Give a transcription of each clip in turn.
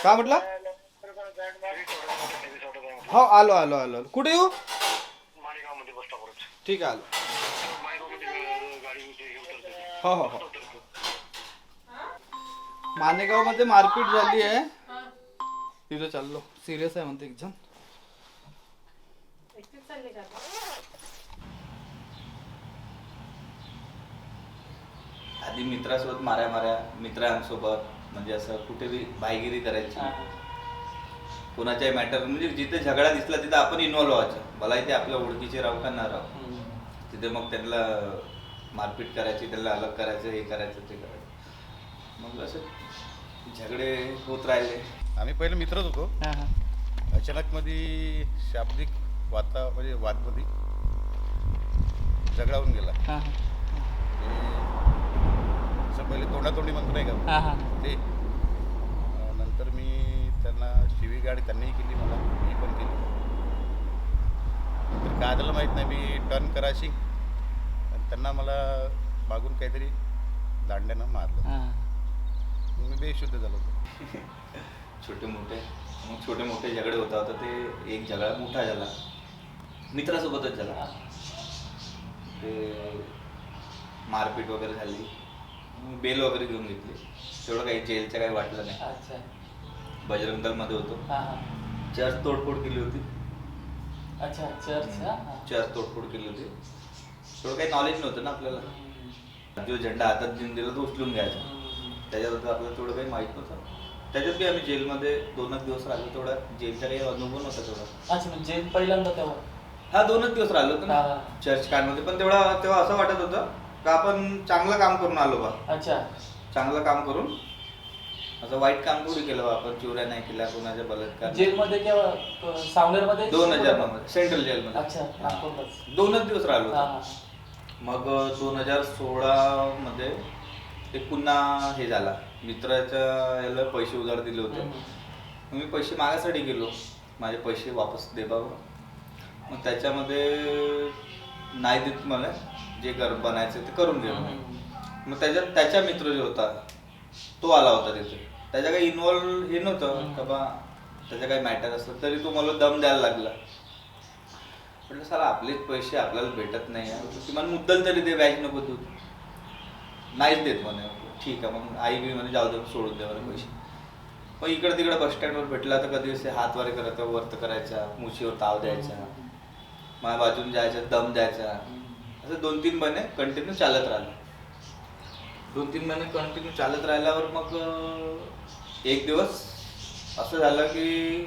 काय म्हटलं? हो आलो आलो आलो आलो. कुठे येऊ? ठीक आहे आलो. हो हो हो. मानेगाव मध्ये मारपीट झाली आहे, तिथे चाललो. सिरियस आहे म्हणते एक जण. आधी मित्रासोबत माऱ्या माऱ्या, मित्रांसोबत म्हणजे असं कुठे बी भाईगिरी करायची, कोणाच्याही मॅटर म्हणजे जिथे झगडा दिसला तिथे आपण इन्व्हॉल्व व्हायचं. भलाही ते आपल्या ओळखीचे राहू का ना राहू, तिथे मग त्यांना मारपीट करायची, त्यांना अलग करायचं, हे करायचं ते करायचं. मग असं झगडे होत राहिले. आम्ही पहिले मित्रच होतो. अचानक मध्ये शाब्दिक म्हणजे वादमध्ये झगडा होऊन गेला. असं पहिले तोंडातोंडी म्हणतो नाही का ते. नंतर मी त्यांना शिवीगाळ त्यांनीही केली, मला मी पण केली. तर काय झालं माहीत नाही, मी टर्न करायची आणि त्यांना मला मागून काहीतरी दांड्यानं मारलं. मी बेशुद्ध झालो होतो. छोटे मोठे झगडे होता होता ते. एक झगडा मोठा झाला, मित्रासोबतच झाला. ते मारपीट वगैरे झाली, बेल वगैरे घेऊन घेतली. तेवढं काही जेलचं काही वाटलं नाही. बजरंग दलमध्ये होतो. चर्च तोडफोड केली होती. चर्च तोडफोड केली होती. तेवढं काही नॉलेज नव्हतं ना आपल्याला. जो झेंडा हातात देऊन दिला तो उचलून घ्यायचा, त्याच्याबद्दल आपल्याला तेवढं काही माहीत नव्हतं. त्याच्यात बी आम्ही जेलमध्ये 2च दिवस राहिलो. तेवढा जेलचा काही अनुभव नव्हता तेवढा. अच्छा, जेल पहिल्यांदा तेव्हा? हा 2च दिवस राहिलो होतो ना चर्च कांडमध्ये. पण तेव्हा असं वाटत होतं का आपण चांगलं काम करून आलो बा. अच्छा, चांगलं काम करून, असं वाईट काम थोडी केलं बा आपण. चोऱ्या नाही केल्या, कोणाच्या बलात्कार. जेलमध्ये केव्हा? सावनेरमध्ये? 2009 मध्ये सेंट्रल जेलमध्ये. अच्छा, नागपूरलाच. 2च दिवस राहिलो होतो. मग 2016 मध्ये ते पुन्हा हे झाला. मित्राच्या याला पैसे उधार दिले होते. मी पैसे मागायसाठी गेलो, माझे पैसे वापस दे बाबा. मग त्याच्यामध्ये नाही देत मला, जे बनायचं ते करून घे. मग त्याच्या मित्र जो होता तो आला होता तिथे. त्याच्या काही इन्व्हॉल्व हे नव्हतं का बा, त्याच्या काही मॅटर असतं तरी तो मला दम द्यायला लागला. म्हटलं साला आपलेच पैसे आपल्याला भेटत नाही, किमान मुद्दल तरी दे, व्याज नको तू. नाहीच देत म्हणे. ठीक आहे मग आई बी म्हणे जाऊ दे, सोडून द्या म्हणे पैसे. मग इकडे तिकडे बस स्टँडवर भेटला तर कधी असे हातवारे करायचा, वर्त करायचा, मुशीवर ताव द्यायचा, माझ्या बाजून जायचा, दम द्यायचा. असं 2-3 महिने कंटिन्यू चालत राहिलं. 2-3 महिने कंटिन्यू चालत राहिल्यावर मग एक दिवस असं झालं की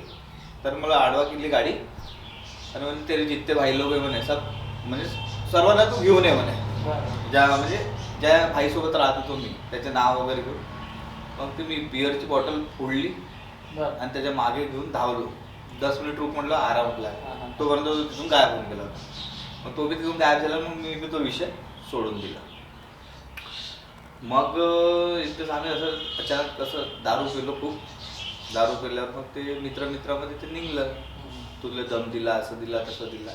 तर मला आडवा केली गाडी आणि म्हणजे तेरे जितते भाई लोक आहे म्हणे सब, म्हणजे सर्वांना तू घेऊन ये म्हणे. ज्या भाईसोबत राहत होतो मी त्याचं नाव वगैरे घेऊन. मग ते मी बिअरची बॉटल फोडली आणि त्याच्या मागे घेऊन धावलो. 10 मिनिट रूप म्हटलं आरामला. तोपर्यंत तो तिथून गायब होऊन गेला. मग तो बी तिथून गायब झाला. मग मी बी तो विषय सोडून दिला. मग इतकंच आम्ही असं अचानक कसं दारू पिलो खूप. दारू पिल्यावर मग ते मित्रामध्ये ते निघलं, तुला दम दिला, असं दिला तसं दिला.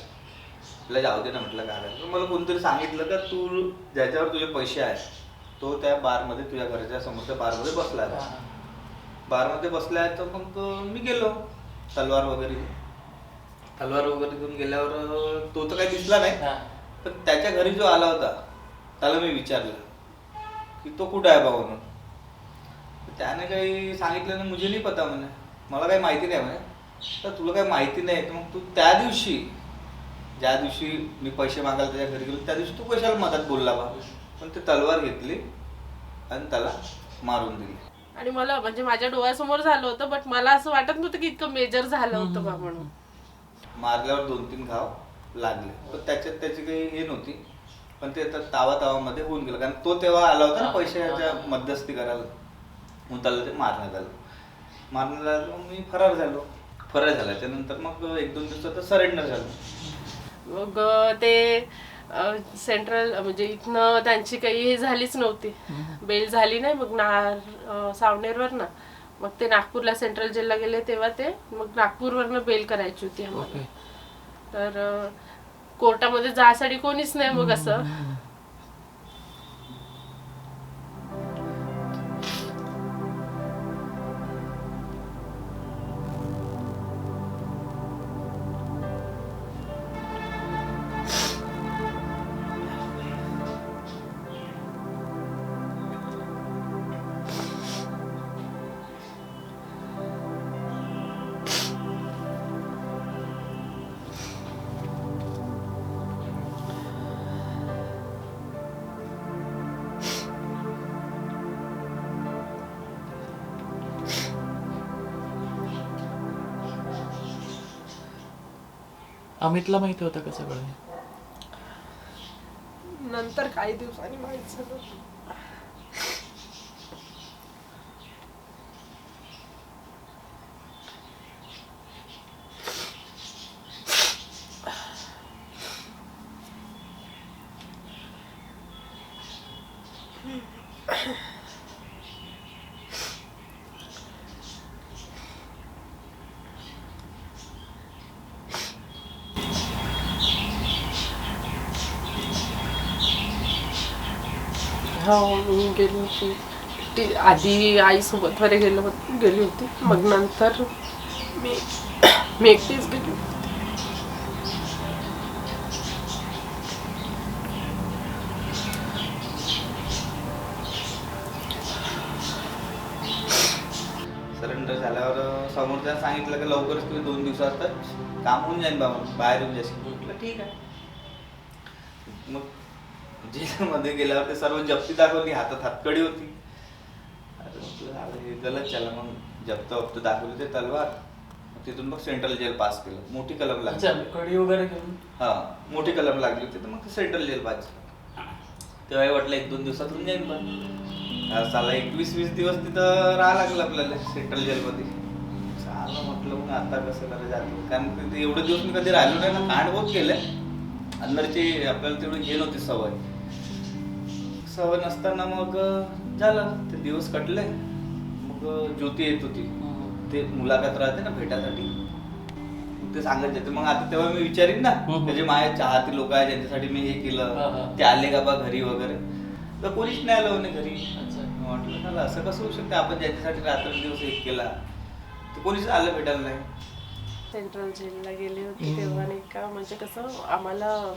तुला जाऊ दे ना म्हटलं काय. मला कोणतरी सांगितलं का तू ज्याच्यावर तुझे पैसे आहेत तो त्या बारमध्ये, तुझ्या घराच्या समोरच्या बारमध्ये बसला आहे. बारमध्ये बसला आहे तर मग मी गेलो तलवार वगैरे घेऊन गेल्यावर तो तर काही दिसला नाही. पण त्याच्या घरी जो आला होता त्याला मी विचारलं की तो कुठं आहे बा म्हणून. त्याने काही सांगितलं नाही, मुझे नाही पता म्हणे, मला काही माहिती नाही म्हणे. तर तुला काही माहिती नाही तर मग तू त्या दिवशी, ज्या दिवशी मी पैसे मागायला त्याच्या घरी गेलो त्या दिवशी तू कशाला मधात बोलला बा. पण ते तलवार घेतली आणि त्याला मारून दिली. आणि मला म्हणजे माझ्या डोळ्यासमोर झालं होतं, बट मला असं वाटत नव्हतं की इतकं मेजर झालं होतं बा म्हणून. मारल्यावर 2-3 घाव लागले, पण त्याच्यात त्याची काही हे नव्हती. पण ते तावामध्ये होऊन गेलं, कारण तो तेव्हा आला होता ना पैशाच्या मध्यस्थी करायला. मग त्याला ते मारण्यात आलं. मी फरार झाल्याच्या नंतर मग 1-2 दिवसात सरेंडर झालो. मग ते सेंट्रल म्हणजे इथनं त्यांची काही हे झालीच नव्हती, बेल झाली नाही. मग सावनेरवर ना, मग ते नागपूरला सेंट्रल जेलला गेले तेव्हा ते मग नागपूरवरनं बेल करायची होती आम्हाला. तर कोर्टामध्ये जायसाठी कोणीच नाही. मग असं अमितला माहिती होतं का सगळं? नंतर काही दिवसांनी माहित झालं. हो मी गेली होती. ती आधी आईसोबत वगैरे गेली होती. मग नंतर मी एकटीच गेली होती. सरेंडर झाल्यावर समोरच्या सांगितलं की लवकरच तुम्ही 2 दिवसातच काम होऊन जाईल बाबा, बाहेर येऊन जाशील. म्हटलं ठीक आहे. मग जेलमध्ये गेल्यावर ते सर्व जप्ती दाखवली, हातात हातकडी होती. अरे म्हटलं अरे गलत झालं. मग जप्त वप्त दाखवली ते तलवार. तिथून मग सेंट्रल जेल पास केलं. मोठी कलम लागली. अच्छा, कडी वगैरे घेऊन. हा मोठी कलम लागली होती तर मग सेंट्रल जेल पास. तेव्हा वाटलं 1-2 दिवसात होऊन जाईल. पण साला 21-20 दिवस तिथं राहा लागलं आपल्याला सेंट्रल जेलमध्ये. चाललं म्हटलं मग आता कसं करायचं, कारण तिथे एवढे दिवस मी कधी राहिलो नाही ना. कांड बहुत केलंय अंदरची, आपल्याला तेवढी घे नव्हती सवय नसताना मग झालं ते दिवस कटले. मग ज्योती येत होती, ते मुलाखत राहते ना भेटासाठी, ते सांगत जाते. मग आता तेव्हा मी विचारीन ना त्याचे माझे चाहते लोक आहे ज्यांच्यासाठी मी हे केलं, ते आले का बा घरी वगैरे, तर कोणीच नाही आलं म्हणे घरी. म्हटलं झालं असं कसं होऊ शकतं, आपण ज्यांच्यासाठी रात्रंदिवस एक केला तर कोणीच आलं भेटायला नाही. सेंट्रल जेलला गेली होती तेव्हा नाही का, म्हणजे कसं आम्हाला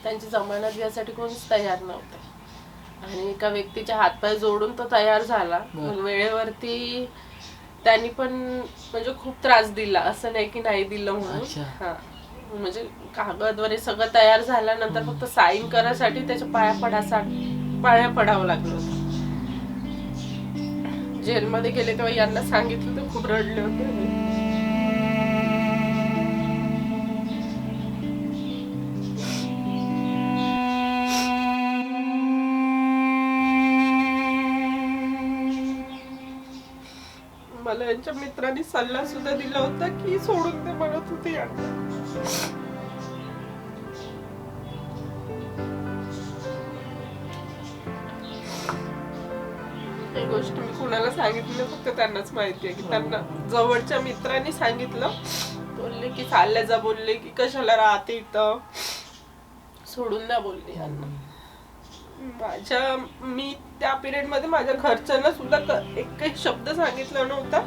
त्यांची जमानत घ्यायसाठी कोणीच तयार नव्हतं. आणि एका व्यक्तीच्या हातपाय जोडून तो तयार झाला. मग वेळेवरती त्यांनी पण म्हणजे खूप त्रास दिला, असं नाही की नाही दिलं म्हणून. हा म्हणजे कागद वगैरे सगळं तयार झाल्यानंतर फक्त साईन करायसाठी त्याच्या पाया पडावं लागलं होतं. जेलमध्ये गेले तेव्हा यांना सांगितलं तर खूप रडले होते. मला यांच्या मित्रांनी सल्ला सुद्धा दिला होता की सोडून दे म्हणत होते यांना. ही गोष्ट मी कुणाला सांगितली फक्त त्यांनाच माहिती आहे, की त्यांना जवळच्या मित्रांनी सांगितलं. बोलले की चालल्या जा, बोलले की कशाला राहते इथं, सोडून द्या बोलले यांना. मी त्या पिरियड मध्ये माझ्या घरच्यांना सुद्धा एकही शब्द सांगितला नव्हता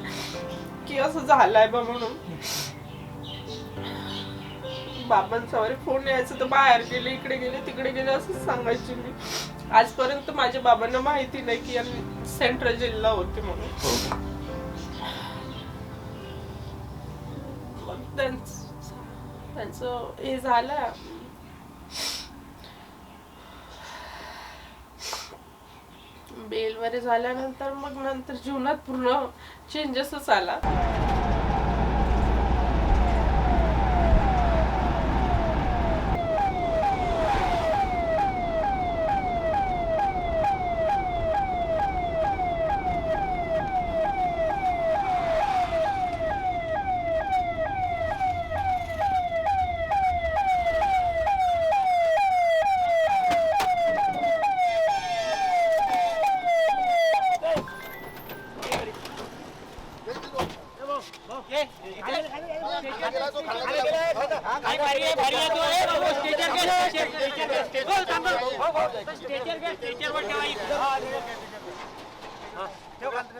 की असं झालंय बा म्हणून. बाबांचा वगैरे फोन यायचं तर बाहेर गेले, इकडे गेले, तिकडे गेले असंच सांगायची मी. आजपर्यंत माझ्या बाबांना माहिती नाही की यांनी सेंट्रल जेलला होते म्हणून. मग त्यांचं हे झालं. बेल वगैरे झाल्यानंतर मग नंतर जीवनात पूर्ण चेंजेसच आला.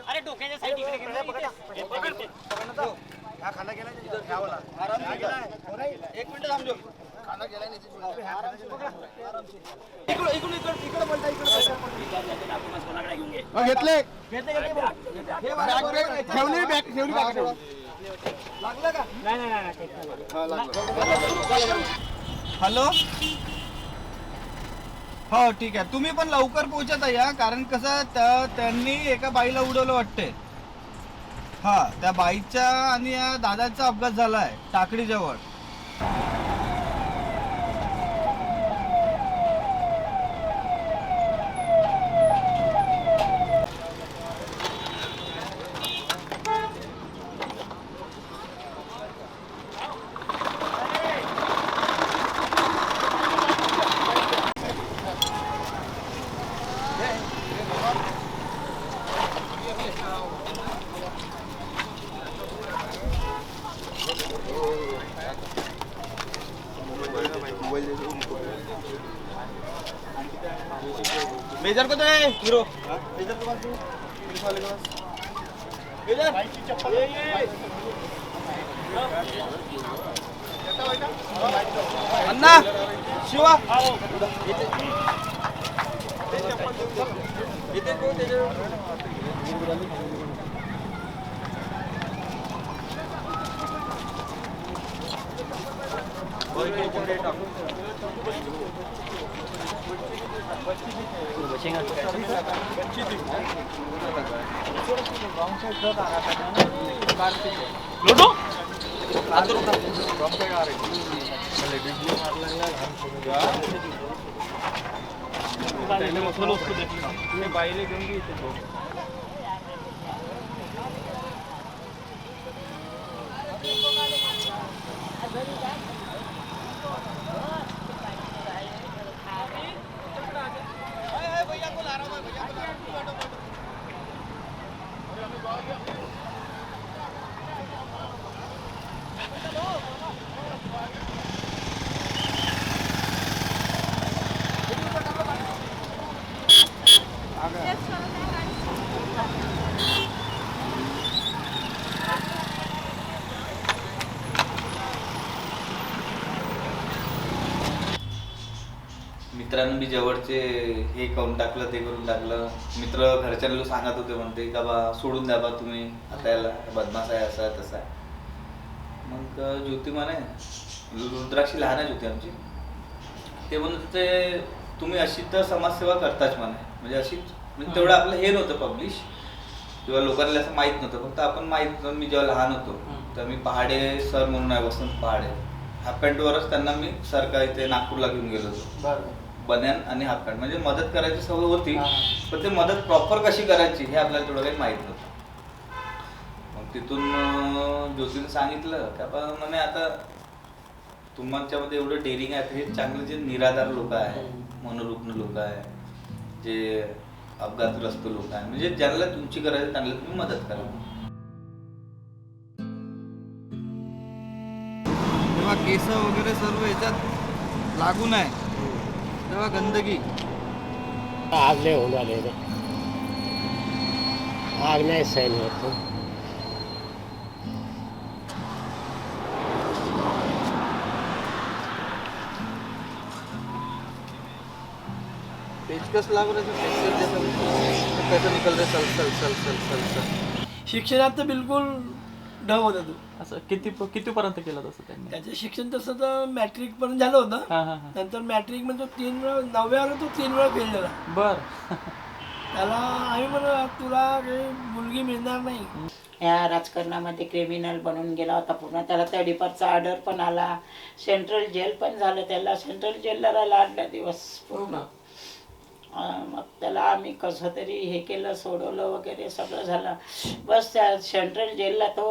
अरे डोक्याच्या साईड इकडे खाना गेला एक मिनिट थांबलो. खाना गेला घेतले हॅलो, हो ठीक आहे. तुम्ही पण लवकर पोहोचत या, कारण कसं त्यांनी एका बाईला उडवलं वाटते. हा, त्या बाईचा आणि या दादाचा अपघात झालाय टाकडीजवळ. मेजर को दे हीरो मेजर को पास पुलिस वाले को पास मेजर अन्ना शिवा इथे को लूडो बाहेर घेऊन घे मित्रांनी मी जवळचे हे करून टाकलं ते करून टाकलं. मित्र घरच्यांना सांगत होते म्हणते का बा सोडून द्या बा तुम्ही आता याला बदमाश आहे असा आहे तसा आहे. मग ज्योती म्हणे रुद्राक्षी लहानच होती आमची ते म्हणत होते तुम्ही अशी तर समाजसेवा करताच म्हणे म्हणजे अशीच म्हणजे तेवढं आपलं हे नव्हतं पब्लिश किंवा लोकांना असं माहीत नव्हतं फक्त आपण माहीत नव्हतं. मी जेव्हा लहान होतो तर मी पहाडे सर म्हणून आहे वसंत पहाडे हाफ पॅन्टवरच त्यांना मी सरकार इथे नागपूरला घेऊन गेलो होतो. बन्यान आणि हाफ पॅन्ट म्हणजे मदत करायची सवय होती पण ते मदत प्रॉपर कशी करायची हे आपल्याला थोडं काही माहीत नव्हतं. मग तिथून ज्योतीने सांगितलं का बा म्हणे आता तुमच्यामध्ये एवढं डेअरिंग आहे हे चांगले जे निराधार लोक आहे मनोरुग्ण लोक आहे जे अपघातग्रस्त लोक आहे म्हणजे ज्यांना तुमची करायची त्यांना तुम्ही मदत करा. तेव्हा केस वगैरे सर्व याच्यात लागून आहे तेव्हा गंदगी आग नाही होऊन आले रे आग नाही सहन होत. पेचकस लाग रहे कैसे निकल रहे सल सल सल सल सल सल. शिक्षणात तर बिलकुल ढग होता तो. असं कितीपर्यंत केलं तसं त्यांनी? त्याचं शिक्षण तसं तर मॅट्रिक पर्यंत झालं होतं. हा हा हा नंतर मॅट्रिक मध्ये तो 3 वेळा 9व्या तो 3 वेळा फेल झाला. बर त्याला आम्ही म्हणू तुला काही मुलगी मिळणार नाही. ह्या राजकारणामध्ये क्रिमिनल बनून गेला होता पूर्ण. त्याला तडीपारचा ऑर्डर पण आला. सेंट्रल जेल पण झालं त्याला. सेंट्रल जेलला राहिला 8 दिवस पूर्ण. मग त्याला आम्ही कसं तरी हे केलं सोडवलं वगैरे सगळं झालं. बस त्या सेंट्रल जेलला तो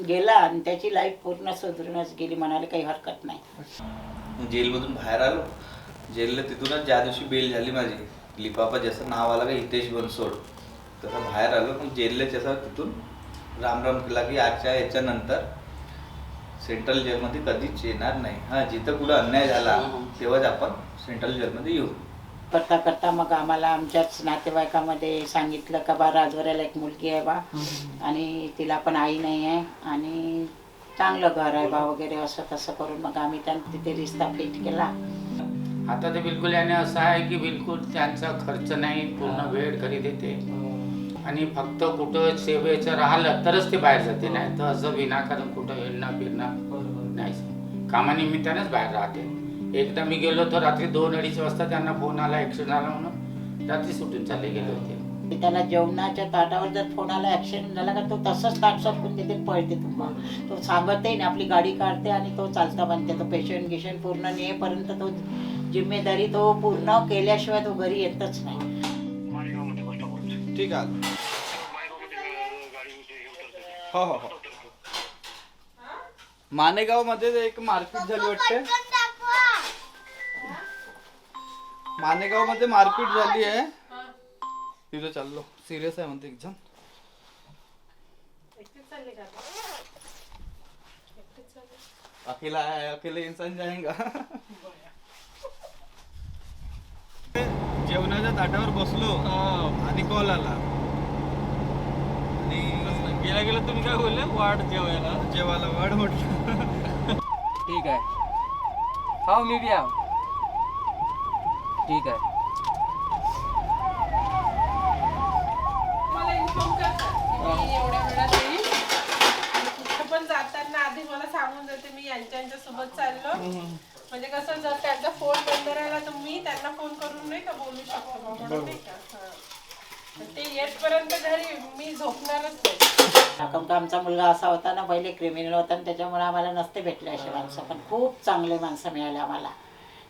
गेला आणि त्याची लाईफ पूर्ण सुधरूनच गेली. म्हणाले काही हरकत नाही. जेलमधून बाहेर आलो. जेलला तिथूनच ज्या दिवशी बेल झाली माझी लिफाफा जसं नाव आला का हितेश बनसोड तसं बाहेर आलो. पण जेलला जसं तिथून रामराम केला की आजच्या याच्यानंतर सेंट्रल जेलमध्ये कधीच येणार नाही. हां जिथं कुठं अन्याय झाला तेव्हाच आपण सेंट्रल जेलमध्ये येऊ. करता करता मग आम्हाला आमच्याच नातेवाईकामध्ये सांगितलं का बा राजवाड्याला एक मुलगी आहे बा आणि तिला पण आई नाही आहे आणि चांगलं घर आहे बा वगैरे असं तसं करून मग आम्ही त्यांना तिथे रिश्ता फिट केला. आता ते बिलकुल याने असं आहे की बिलकुल त्यांचा खर्च नाही पूर्ण वेळ घरी देते आणि फक्त कुठं सेवेचं राहिलं तरच ते बाहेर जाते नाही तर असं विनाकारण कुठं हिंडणं फिरणं नाही. कामानिमित्तानेच बाहेर राहते. एकदा मी गेलो तर रात्री 2-2:30 वाजता त्यांना फोन आला ॲक्सिडेंट झाला म्हणून रात्री सुटून चालले गेले होते. त्याला जेवणाच्या ताटावर जर फोन आला ॲक्सिडेंट झाला का तो तसंच ताट सरकून तिथे पळते. तुम्हाला तो सांगतही नाही आपली गाडी काढते आणि तो चालता बांधते. तो पेशंट गिशंट पूर्ण नेपर्यंत तो जिम्मेदारी तो पूर्ण केल्याशिवाय तो घरी येतच नाही. ठीक आहे हो हो हो. मानेगाव मध्ये एक मारपीट झाली वाटते. मानेगाव मध्ये मारपीट झाली आहे तिथे चाललो. सिरियस आहे म्हणते एक जण. अकेला है अकेले इंसान जाएगा. जेवणाच्या ताटावर बसलो आणि कॉल आला आणि गेला गेला तुम्ही काय बोलले वाढ जेवायला जेवायला वाढ म्हटलं. ठीक आहे हो मी बी आहो ठीक आहे मला इन्फॉर्म करतात की मी एवढ्या वेळात येईल आणि कुठं पण जाताना आधी मला सांगून जाते मी यांच्या सोबत चाललो म्हणजे कसं जर त्यांचा फोन बंद राहिला तर मी त्यांना फोन करून नाही का बोलू शकतो म्हणून नाही का ते येतपर्यंत घरी मी झोपणारच नाही. आमचा मुलगा असा होता ना पहिले क्रिमिनल होता आणि त्याच्यामुळे आम्हाला नसते भेटले असे माणसं पण खूप चांगले माणसं मिळाले आम्हाला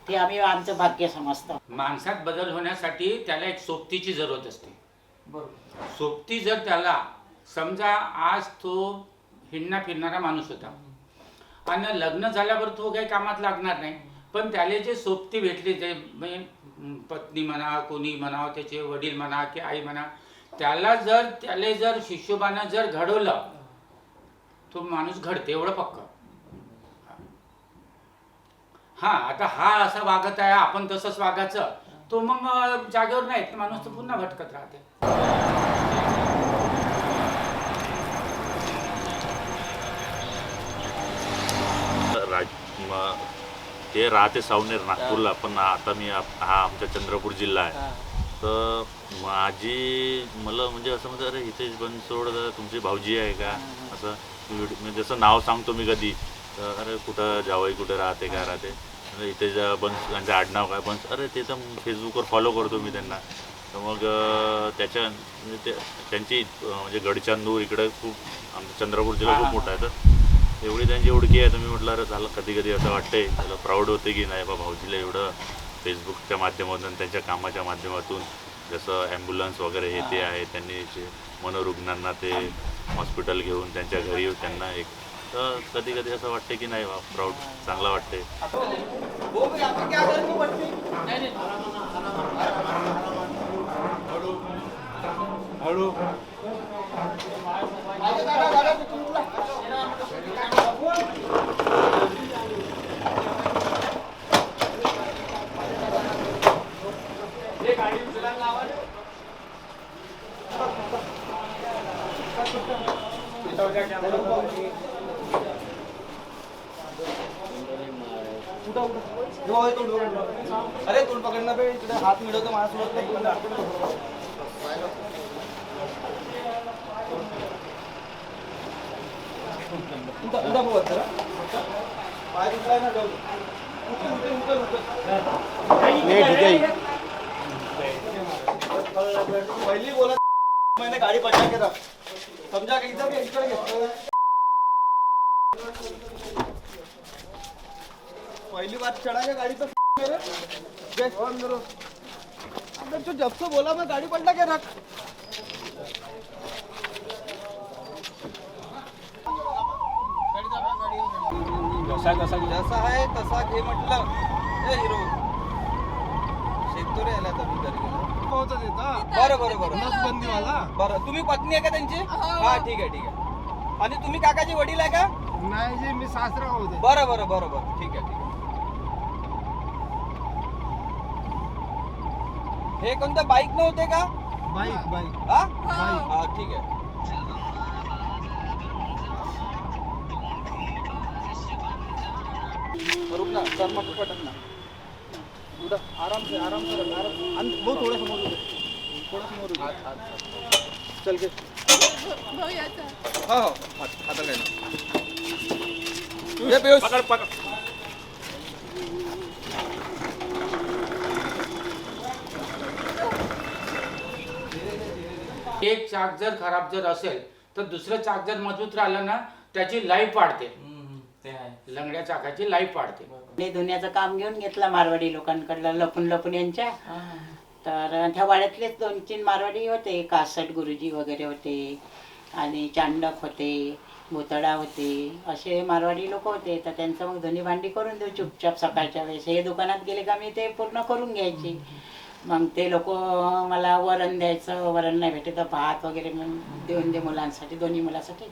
ते आम्ही आमचं भाग्य समजतो. माणसात बदल होण्यासाठी त्याला एक सोबतीची जरूरत असते. बरोबर सोबती जर त्याला समजा आज तो हिंडणा फिरणारा माणूस होता आणि लग्न झाल्यावर तो काही कामात लागणार नाही पण त्याला जे सोबती भेटली ते म्हणजे पत्नी म्हणा कोणी म्हणा त्याचे वडील म्हणा की आई म्हणा त्याला जर शिशोबानं जर घडवलं तो माणूस घडते एवढं पक्क. हा आता हा असा वागत आहे आपण तसंच वागायचं तो मग जागेवर नाही माणूस तर पुन्हा भटकत राहते. ते राहते सावनेर नागपूरला पण आता मी हा आमचा चंद्रपूर जिल्हा आहे तर मला म्हणजे असं म्हणजे अरे इथे बनसोड तुमची भाऊजी आहे का असं म्हणजे जसं नाव सांगतो मी कधी तर अरे कुठं जावई कुठं राहते काय राहते म्हणजे इथे त्यांचं आडनाव काय बन्स अरे ते तर फेसबुकवर फॉलो करतो मी त्यांना तर मग म्हणजे त्यांची म्हणजे गडचांदूर इकडे खूप आमचं चंद्रपूर जिल्हा खूप मोठा आहे तर एवढी त्यांची ओळखी आहे तर मी म्हटलं अरे झालं कधी कधी असं वाटतंय त्याला प्राऊड होते की नाही बा भाऊजीला एवढं फेसबुकच्या माध्यमातून त्यांच्या कामाच्या माध्यमातून जसं ॲम्ब्युलन्स वगैरे हे ते आहे त्यांनी मनोरुग्णांना ते हॉस्पिटल घेऊन त्यांच्या घरी त्यांना एक तर कधी कधी असं वाटते की नाही बा प्राऊड चांगला वाटते. हळू अरे तोंड पकडणं बे इकडे हात मिळवतो माझ्यासोबत पहिली बोला मैंने गाड़ी पलटा के रख समझा के इधर इकडे पहली बार चढ़ा के गाड़ी पे मेरे जो जब से बोला मैं गाड़ी पलटा के रख जसा आहे तसा घे म्हटलं हे हिरो शेतकरी आला तर घरी गेला बरं नसबंदीवाला बरं तुम्ही पत्नी आहे का त्यांची हा ठीक आहे आणि तुम्ही काकाची वडील आहे का नाही जी मी सासरा होते बरं ठीक आहे हे कोणतं बाईक नव्हते का बाईक हा ठीक आहे रुक ना सर मग पटक ना आराम से वो थोड़ा समोर चल के हो आता काय ना पकड एक चाक जर खराब जर असेल तर दुसरं चाक जर मजबूत राहिलं ना त्याची लाईफ वाढते. ते आहे लंगड्या चाकाची लाईफ वाढते. ते धुण्याचं काम घेऊन घेतलं मारवाडी लोकांकडलं लपून यांच्या तर त्या वाड्यातलेच 2-3 मारवाडी होते कासट गुरुजी वगैरे होते आणि चांडक होते भुतडा होते असे मारवाडी लोक होते तर त्यांचं मग धुणी भांडी करून देऊ चुपचाप सकाळच्या वेळेस हे दुकानात गेले का मी ते पूर्ण करून घ्यायची मग ते लोक मला वरण द्यायचं वरण नाही भेटे तर भात वगैरे मग देऊन दे मुलांसाठी दोन्ही मुलासाठी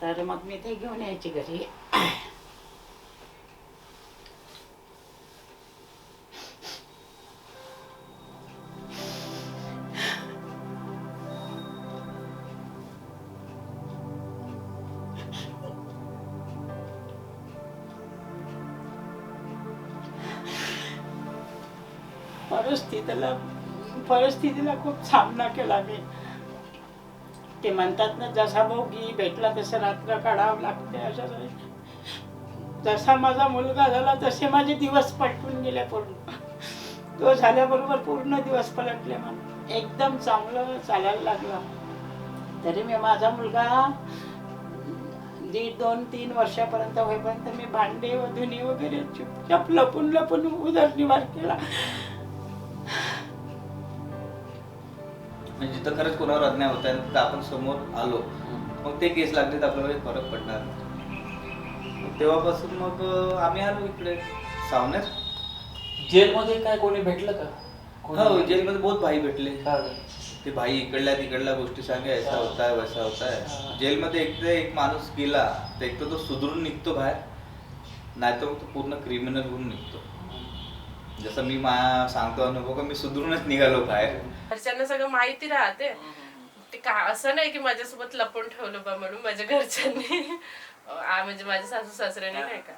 तर मग मी ते घेऊन यायची घरी. परिस्थितीला खूप सामना केला मी. ते म्हणतात ना, जसा भोगी भेटला तसं रात्र काढावं लागते. अशा जसा माझा मुलगा झाला तसे माझे दिवस पलटून गेले पूर्ण. तो झाल्याबरोबर पूर्ण दिवस पलटले. म्हणून एकदम चांगलं चालायला लागला. तरी मी माझा मुलगा 1.5, 2, 3 वर्षापर्यंत होईपर्यंत मी भांडे धुणी वगैरे चुपचाप लपून उदरनिर्वाह केला. म्हणजे जिथं खरंच कोणावर अन्याय होत आहे तिथं आपण समोर आलो, मग ते केस लागले तर आपल्याला फरक पडणार. तेव्हापासून मग आम्ही आलो इकडे सावनेर. जेलमध्ये काय कोणी भेटलं का? हो, जेलमध्ये बहुत भाई भेटले. ते भाई तिकडल्या गोष्टी सांगे, ऐसा होता है वैसा होता है. जेलमध्ये एक माणूस गेला तर एक तर तो सुधरून निघतो बाहेर, नाही तर तो पूर्ण क्रिमिनल होऊन निघतो. जसं मी सांगतो अनुभव का मी सुधरूनच निघालो बाहेर. घरच्यांना सगळं माहिती राहते. ते का असं नाही की माझ्यासोबत लपून ठेवलं बा म्हणून माझ्या घरच्यांनी. म्हणजे माझ्या सासू सासऱ्याने नाही का,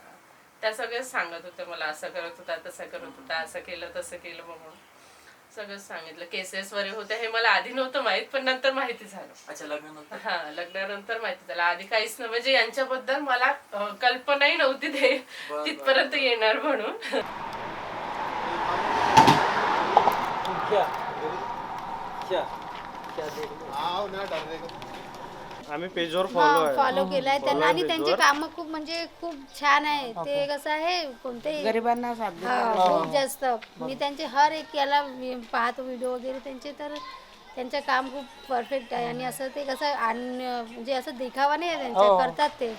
त्या सगळेच सांगत होते मला, असं करत होता तसं करत होता, असं केलं तसं केलं म्हणून सगळं सांगितलं. केसेस वगैरे होते हे मला आधी नव्हतं माहित, पण नंतर माहिती झालं. अच्छा, लग्नानंतर? हा, लग्नानंतर माहिती झालं. आधी काहीच नाही, म्हणजे यांच्याबद्दल मला कल्पनाही नव्हती ते तिथपर्यंत येणार म्हणून. आम्ही पेजवर फॉलो केलाय त्यांना आणि त्यांचे काम खूप म्हणजे खूप छान आहे. ते कसं आहे कोणते गरिबांना खूप जास्त. मी त्यांचे हर एक याला पाहतो व्हिडिओ वगैरे त्यांचे, तर त्यांचं काम खूप परफेक्ट आहे. आणि असं ते कसं म्हणजे असं देखावा नाही आहे त्यांचं, करतात ते.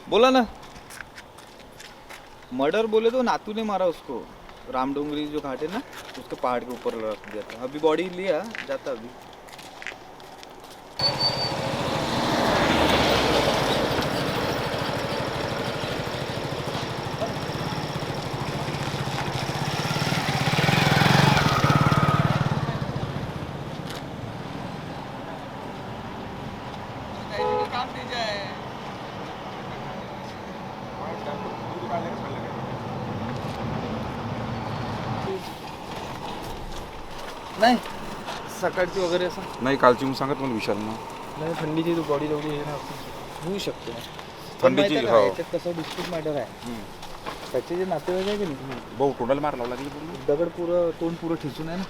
बोला ना. मर्डर बोले तो नातू ने मारा उसको. रामडोंगरी जो घाट है ना, उसके पहाड़ के ऊपर रख दिया था. अभी बॉडी लिया जाता अभी. नाही सकाळची वगैरे असं नाही, कालची म्हणून सांगत मला विशाल ना. नाही, थंडीची बॉडी तेवढी हे ना होऊ शकते. थंडीची हो. याच्यात कसं डिस्ट्रिक्ट मॅटर आहे. त्याचे जे नातेवाईक आहे की नाही, भाऊ तोंडाला मार लावला लागली पूर्ण. दगड पुरं तोंड पुरं ठेचून आहे ना.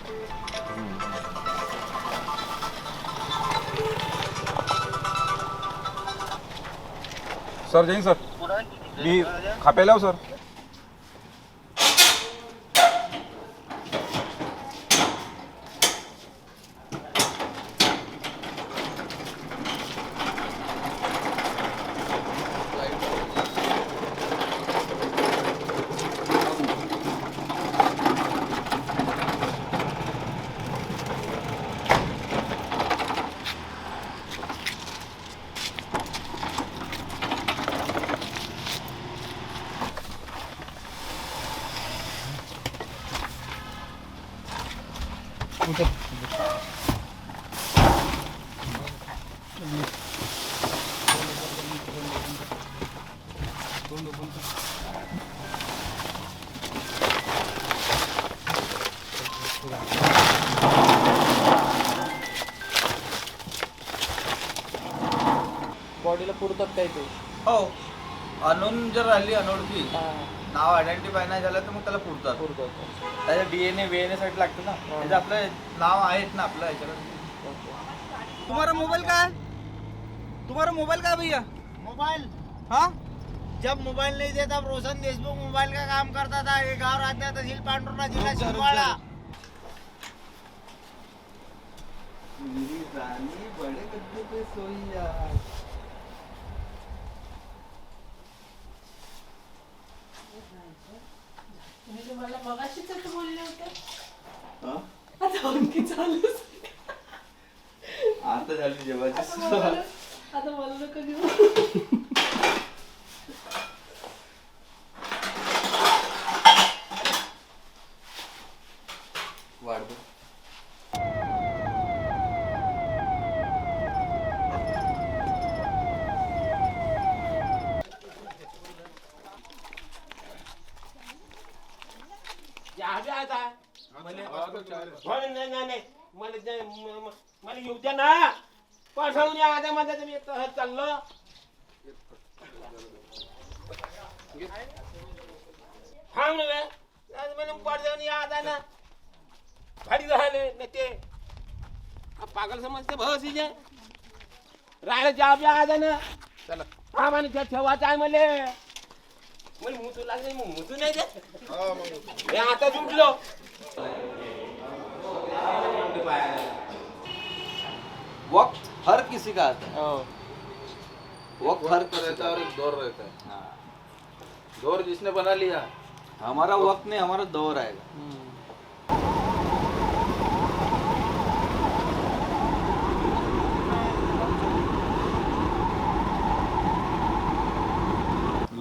सर जैन सर, मी खाप्याला आहो सर. काही ते हो आणून जर राहिली अनोळखी नाव आयडेंटिफाय नाही झालं तर मग त्याला पुरतात त्याच्या DNA VNA साठी लागतं ना त्याचं आपलं नाव आहेत ना आपलं याच्याला तुम्हारा मोबाइल का है तुम्हारा मोबाइल का है भैया मोबाइल हाँ जब मोबाइल नहीं थे तब रोशन देशमुख मोबाइल का काम करता था। ये गाँव राज्य तहसील पांडुर्णा जिला छिंदवाड़ा। मेरी रानी बड़े गद्दे पे सोई मला मगाशीच असं बोलले होते हा? आता आणखी चालूच आता झाली जेवायची आता मला नका घेऊ वाढ दो नाही मला येऊ द्या ना पाठवून या आता माझ्या तुम्ही चाललो हा मला पाठवून या आता ना भारी झाले ना ते पागल समजते बस इथे राहायला जाब या आता ना चला हा म्हणे त्या ठेवायचं आहे मला मुतू लागले मग मुतू नाही दे आता सुटलो वक्त हर किसी का आता है वक्त हर रहता है और एक दौर रहता है हाँ दौर जिसने बना लिया हमारा वक्त नहीं हमारा दौर आएगा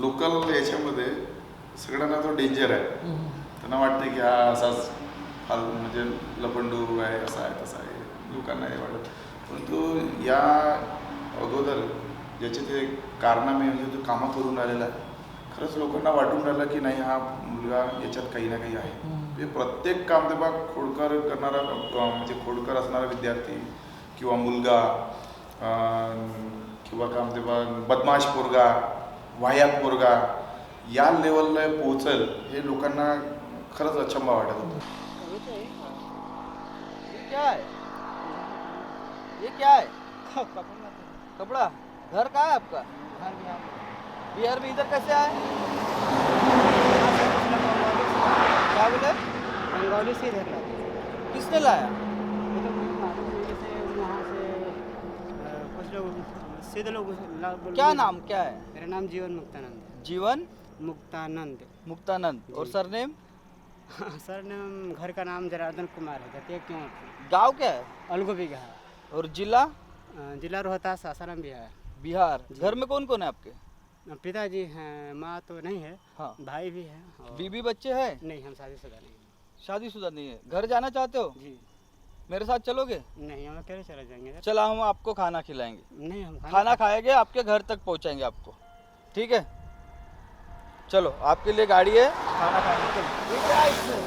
लोकल याच्यामध्ये सगळ्यांना तो डेंजर आहे त्यांना वाटतं की हा असाच म्हणजे लपंडू आहे असा आहे तसा आहे लोकांना हे वाटत परंतु या अगोदर ज्याचे ते कारनामे म्हणजे तो कामं करून आलेला आहे खरंच लोकांना वाटून राहिलं की नाही हा मुलगा याच्यात काही ना काही आहे म्हणजे प्रत्येक काम ते बघ खोडकर करणारा म्हणजे खोडकर असणारा विद्यार्थी किंवा मुलगा किंवा काम ते बघ बदमाश पोरगा वाह्यात पोरगा या लेवलला पोहोचेल हे लोकांना खरंच अचंबा वाटत होतं ये क्या है ये क्या है कपड़ा घर कहाँ है आपका बिहार में इधर कैसे आए क्या बोले बंगाली से इधर किसने लाया कुछ लोग सीधे लोग क्या नाम क्या है मेरा नाम जीवन मुक्तानंद जीवन मुक्तानंद मुक्तानंद और सरनेम सर नाम घर का नाम जनार्दन कुमार है जतिया क्यों गांव क्या है अलगोबी का है और जिला जिला रोहतास सासाराम भी है बिहार घर में कौन कौन है आपके पिताजी हैं माँ तो नहीं है हाँ भाई भी है और बीबी बच्चे हैं नहीं हम शादीशुदा नहीं शादीशुदा नहीं है घर जाना चाहते हो जी मेरे साथ चलोगे नहीं हम अकेले चले जाएंगे चला हम आपको खाना खिलाएंगे नहीं हम खाना खाएंगे आपके घर तक पहुंचाएंगे आपको ठीक है चलो आपके लिए गाड़ी है खाना खाएंगे चलो। ये क्या है इसमें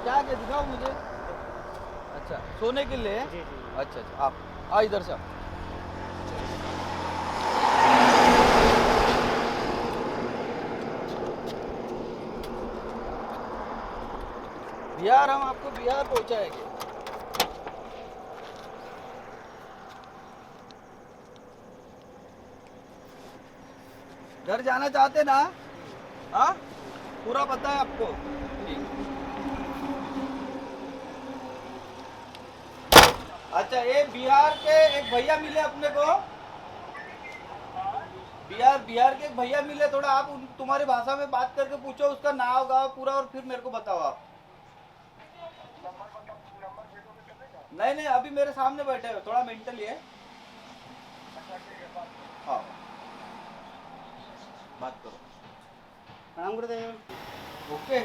क्या क्या दिखाओ मुझे अच्छा सोने के लिए जी जी अच्छा अच्छा आप आ इधर से आप बिहार हम आपको बिहार पहुंचाएंगे घर जाना चाहते ना हाँ पूरा पता है आपको ठीक अच्छा ये बिहार के एक भैया मिले अपने को बिहार के एक भैया मिले थोड़ा आप तुम्हारी भाषा में बात करके पूछो उसका नाम गाँव पूरा और फिर मेरे को बताओ आप नहीं नहीं अभी मेरे सामने बैठे हो थोड़ा मेंटली है हाँ बात करो प्रणाम गुरुदेव ओके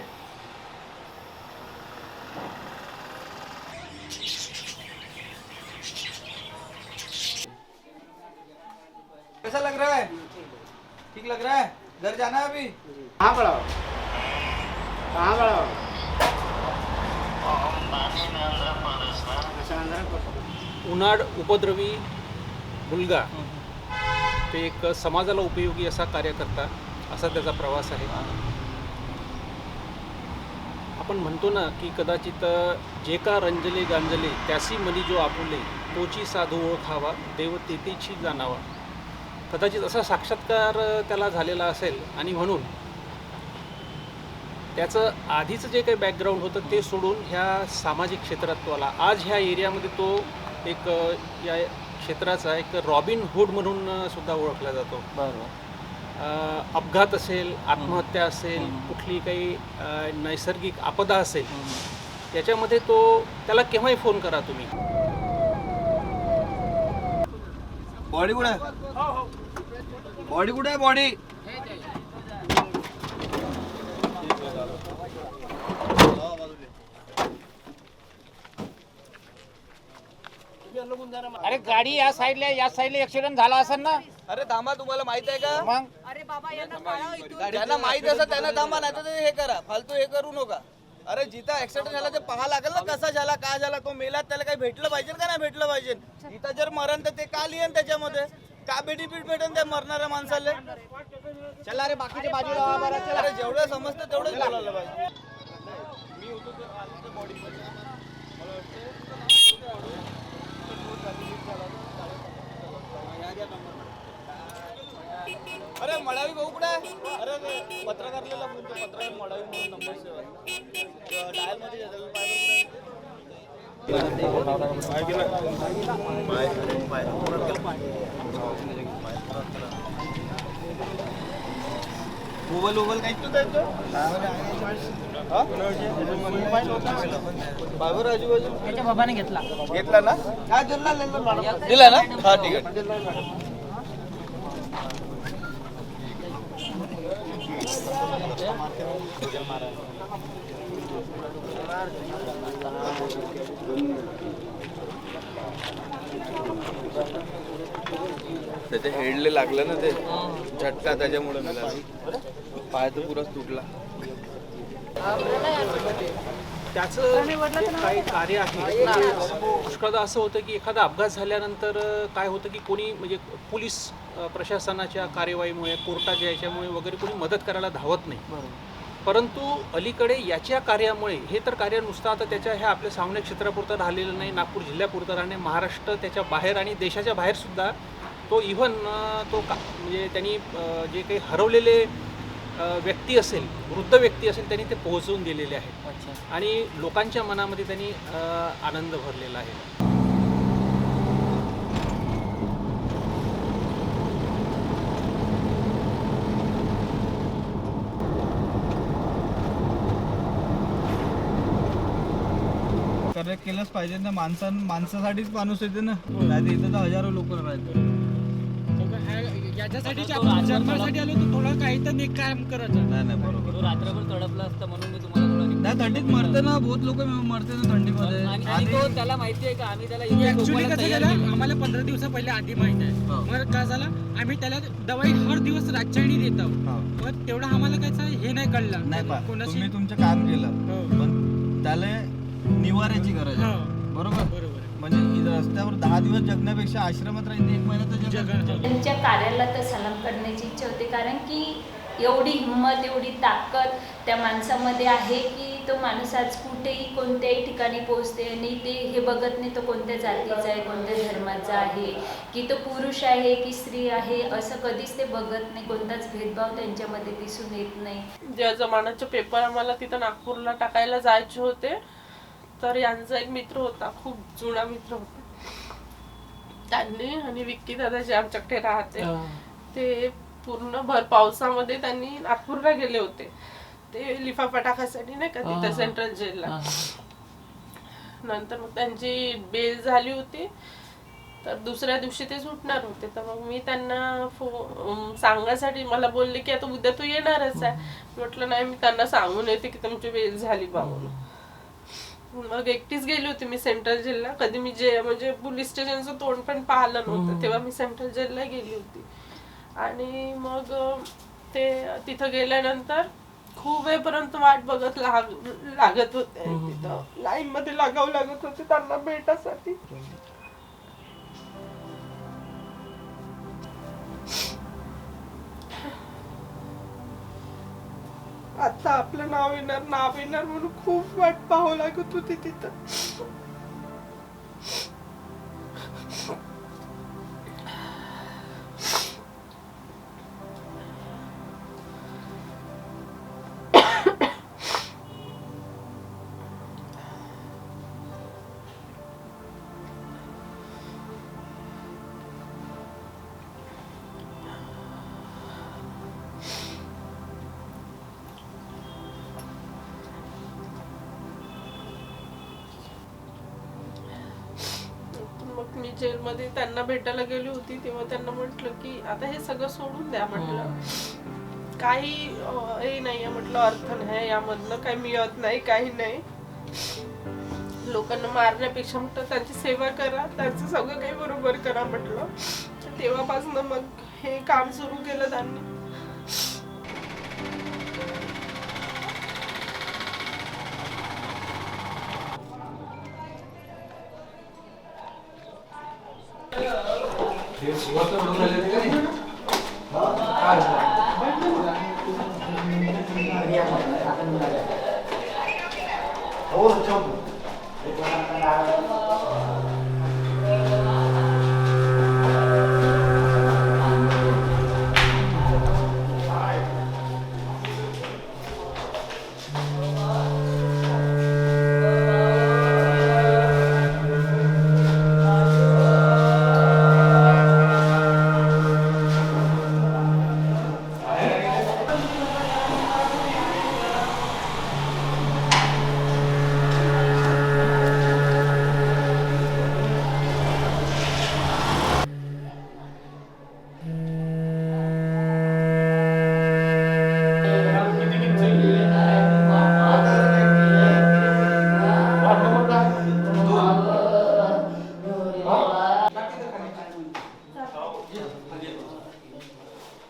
कैसा लग रहा है ठीक लग रहा है घर जाना है अभी कहाँ पड़ा हो कहाँ पड़ा हो उनाड उपद्रवी मुलगा ते एक समाजाला उपयोगी असा कार्यकर्ता असा त्याचा प्रवास आहे. आपण म्हणतो ना की कदाचित जे का रंजले गांजले त्यासी मनी जो आपुले तोची साधू ओळखावा देव तेथेची जाणावा. कदाचित असा साक्षात्कार त्याला झालेला असेल आणि म्हणून त्याचं आधीचं जे काही बॅकग्राऊंड होतं ते सोडून ह्या सामाजिक क्षेत्रात तो आला. आज ह्या एरियामध्ये तो एक या क्षेत्राचा एक रॉबिन हुड म्हणून सुद्धा ओळखला जातो. बरोबर. अपघात असेल, आत्महत्या असेल, कुठली काही नैसर्गिक आपदा असेल, त्याच्यामध्ये तो त्याला केव्हाही फोन करा तुम्ही. बॉडी कुठे आहे? बॉडी कुठे आहे? बॉडी अरे गाडी या साईडला ऍक्सिडेंट झाला असेल ना. अरे थांबा, तुम्हाला माहित आहे का? मग अरे बाबा यांना ज्यांना माहित असं त्यांना थांबा, नाही तर हे करा, फालतू हे करू नका. अरे जिथं ऍक्सिडेंट झाला ते पाहा लागेल ना, कसा झाला, काय झाला, तो मेला, त्याला काही भेटलं पाहिजे का नाही भेटलं पाहिजे. इथं जर मरण तर ते का लिहिन त्याच्यामध्ये, का बेनिफिट भेटेन त्या मरणाऱ्या माणसाला. चला रे बाकीच्या बाजूला. अरे जेवढं समजतं तेवढंच बोलायला पाहिजे. अरे मडावी भाऊ कुठे आहे? अरे पत्रकारला फोन, पत्रकार मडावी म्हणून नंबर सेव आहे, डायल मध्ये मोबाईल काहीच नव्हतं. बाबर आजूबाजू त्याच्या बाबाने घेतला ना? हा दिला ना? हा ठीक आहे. त्याच्या हेडले लागलं ना ते झटका, त्याच्यामुळे मिळाला. पाय तर पुराच तुटला. त्याचं काही कार्य आहे. पुष्कळदा असं होतं की एखादा अपघात झाल्यानंतर काय होतं की कोणी म्हणजे पोलीस प्रशासनाच्या कार्यवाहीमुळे, कोर्टाच्या याच्यामुळे वगैरे कोणी मदत करायला धावत नाही. परंतु अलीकडे याच्या कार्यामुळे, हे तर कार्य नुसतं आता त्याच्या ह्या आपल्या सावने क्षेत्रापुरतं राहिलेलं नाही, नागपूर जिल्ह्यापुरतं राहणे, महाराष्ट्र त्याच्या बाहेर आणि देशाच्या बाहेरसुद्धा तो इव्हन तो म्हणजे त्यांनी जे काही हरवलेले व्यक्ती असेल, वृद्ध व्यक्ती असेल, त्यांनी ते पोहोचवून दिलेले आहेत आणि लोकांच्या मनामध्ये त्यांनी आनंद भरलेला आहे. केलंच पाहिजे ना. माणसासाठीच माणूस येते ना, नाही इथं तर हजारो लोक राहतात. याच्यासाठी जन्मासाठी आलो तर थोडं काही तर एक काम करायचं. नाही बरोबर. रात्रभर तडपला असतं म्हणून मी तुम्हाला नाही, थंडीत मरते ना, बहुत लोक मरते ना थंडीमध्ये. आणि तो त्याला माहिती आहे का आम्ही त्याला ऍक्च्युली कसं झालं, आम्हाला 15 दिवसा पहिले आधी माहिती आहे. मग काय झालं, आम्ही त्याला दवाई हर दिवस रातच्यानी देत आहोत. मग तेवढं आम्हाला काय हे नाही कळलं. नाही, तुम्ही तुमचं काम केलं, पण त्याला निवाऱ्याची गरज आहे. बरोबर. म्हणजे रस्त्यावर 10 दिवस जगण्यापेक्षा आश्रमात राहील 1 महिना तर जगण्याचं. त्यांच्या कार्याला तर सलाम करण्याची इच्छा होती, कारण की एवढी हिंमत, एवढी ताकद त्या माणसामध्ये आहे की तो माणूस आज कुठेही कोणत्याही ठिकाणी पोहोचते आणि ते हे बघत नाही तो कोणत्या जातीचा आहे, कोणत्या धर्माचा आहे, की तो पुरुष आहे की स्त्री आहे, असं कधीच ते बघत नाही. कोणताच भेदभाव त्यांच्यामध्ये दिसून येत नाही. ज्या जमान्याचे पेपर आम्हाला तिथं नागपूरला टाकायला जायचे होते, तर यांचा एक मित्र होता, खूप जुना मित्र होता. त्यांनी आणि विक्की दादा जे आमच्याकडे राहते, ते पूर्ण भर पावसामध्ये त्यांनी नागपूरला गेले होते. ते लिफाफा टाकायसाठी नाही का तिथे सेंट्रल जेलला. नंतर मग त्यांची बेल झाली होती, तर दुसऱ्या दिवशी ते सुटणार होते. तर मग मी त्यांना सांगण्यासाठी मला बोलले की आता उद्या तू येणारच आहे. म्हटलं नाही, मी त्यांना सांगून येते की तुमची बेल झाली बाबा. मग एकटीच गेली होती मी सेंट्रल जेलला. कधी मी म्हणजे पोलीस स्टेशनचं तोंड पण पाहिलं नव्हतं, तेव्हा मी सेंट्रल जेलला गेली होती. आणि मग ते तिथं गेल्यानंतर खूप वेळपर्यंत वाट बघत लागत होते. तिथं लाईन मध्ये लागावं लागत होते त्यांना भेटासाठी. आता आपलं नाव येणार म्हणून खूप वाट पाहावं लागत होती तिथं. मग मी जेलमध्ये त्यांना भेटायला गेली होती तेव्हा त्यांना म्हटलं की आता हे सगळं सोडून द्या म्हटलं. काही हे नाहीये म्हटलं, अर्थ नाही यामधनं, काही मिळत नाही, काही नाही. लोकांना मारण्यापेक्षा म्हटलं त्यांची सेवा करा, त्यांचं सगळं काही बरोबर करा म्हटलं. तेव्हापासून मग हे काम सुरू केलं त्यांनी.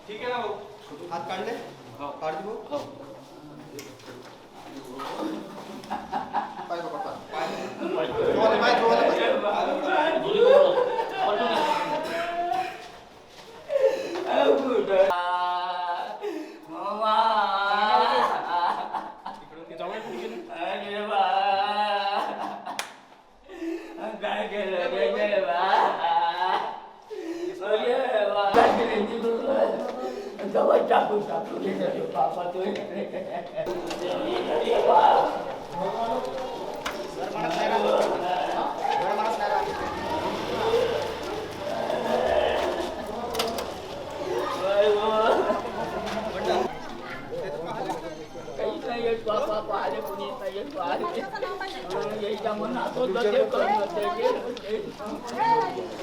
ठीक आहे ना भाऊ, हात काढले? काढते भाऊ. पाय पकड, पाय. ठेवाले पाय, ठेवाले पाय. काय केलं जवळ टाकून बाबा तो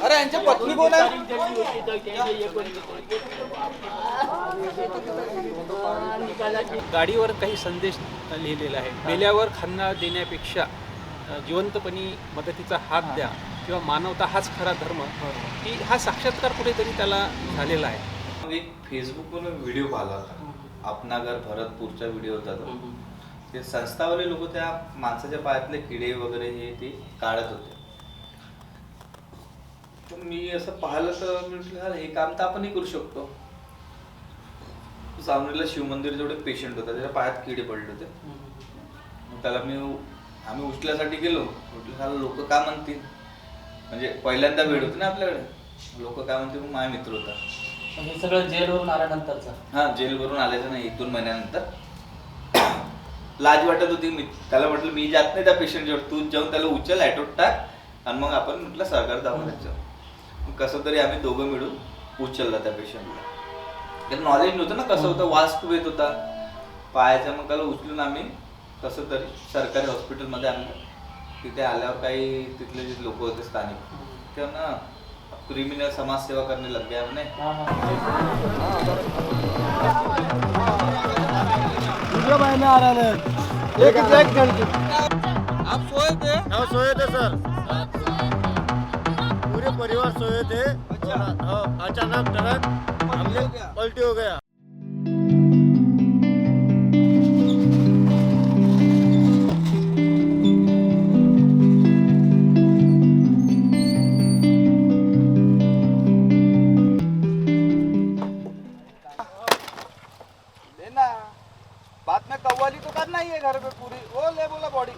अरे यांच्या पत्नी कोण आहे? गाडीवर काही संदेश लिहिलेला आहे. मेल्यावर खन्ना देण्यापेक्षा जिवंतपणी मदतीचा हात द्या किंवा मानवता हाच खरा धर्म, की हा साक्षात्कार कुठेतरी त्याला झालेला आहे. एक फेसबुकवर व्हिडिओ पाहिला होता, अपना घर भरतपूरचा व्हिडिओ होता तो. ते संस्थावाले लोक त्या माणसाच्या पायातले किडे वगैरे हे ते काढत होते. तर मी असं पाहिलं तर मी म्हटलं हे काम तर आपणही करू शकतो. सावनेरला शिवमंदिर जेवढे पेशंट होता त्याच्या पायात किडे पडले होते. मग त्याला आम्ही उचल्यासाठी गेलो. म्हटलं लोक काय म्हणतील, म्हणजे पहिल्यांदा वेळ होती ना आपल्याकडे, लोक काय म्हणतील. मग माझा मित्र होता. हे सगळं जेलवरून आल्यानंतरचं? हा, जेलवरून आल्याचं नाही, 1-2 महिन्यानंतर. लाज वाटत होती. मी त्याला म्हटलं मी जात नाही त्या पेशंटजवळ, तू जाऊन त्याला उचल, ॲटोत टाक आणि मग आपण म्हटलं सरकार दवाखान्यात जाऊ. मग कसं तरी आम्ही दोघं मिळून उचलला त्या पेशंटला. त्याला नॉलेज नव्हतं ना कसं होतं, वास खूप येत होता पायाचा. मग त्याला उचलून आम्ही कसं तरी सरकारी हॉस्पिटलमध्ये आणलं. तिथे आल्यावर काही तिथले जे लोक होते स्थानिक, त्यांना क्रिमिनल समाजसेवा करने लग गया हमने. भाई में आ रहा है एक लड़की. आप सोए थे? हाँ सोए थे सर, पूरे परिवार सोए थे. अचानक ट्रक हमने पलटी हो गया. बाद में कव्वाली तो करना ही है घर पे पूरी। वो ले बोला बॉडी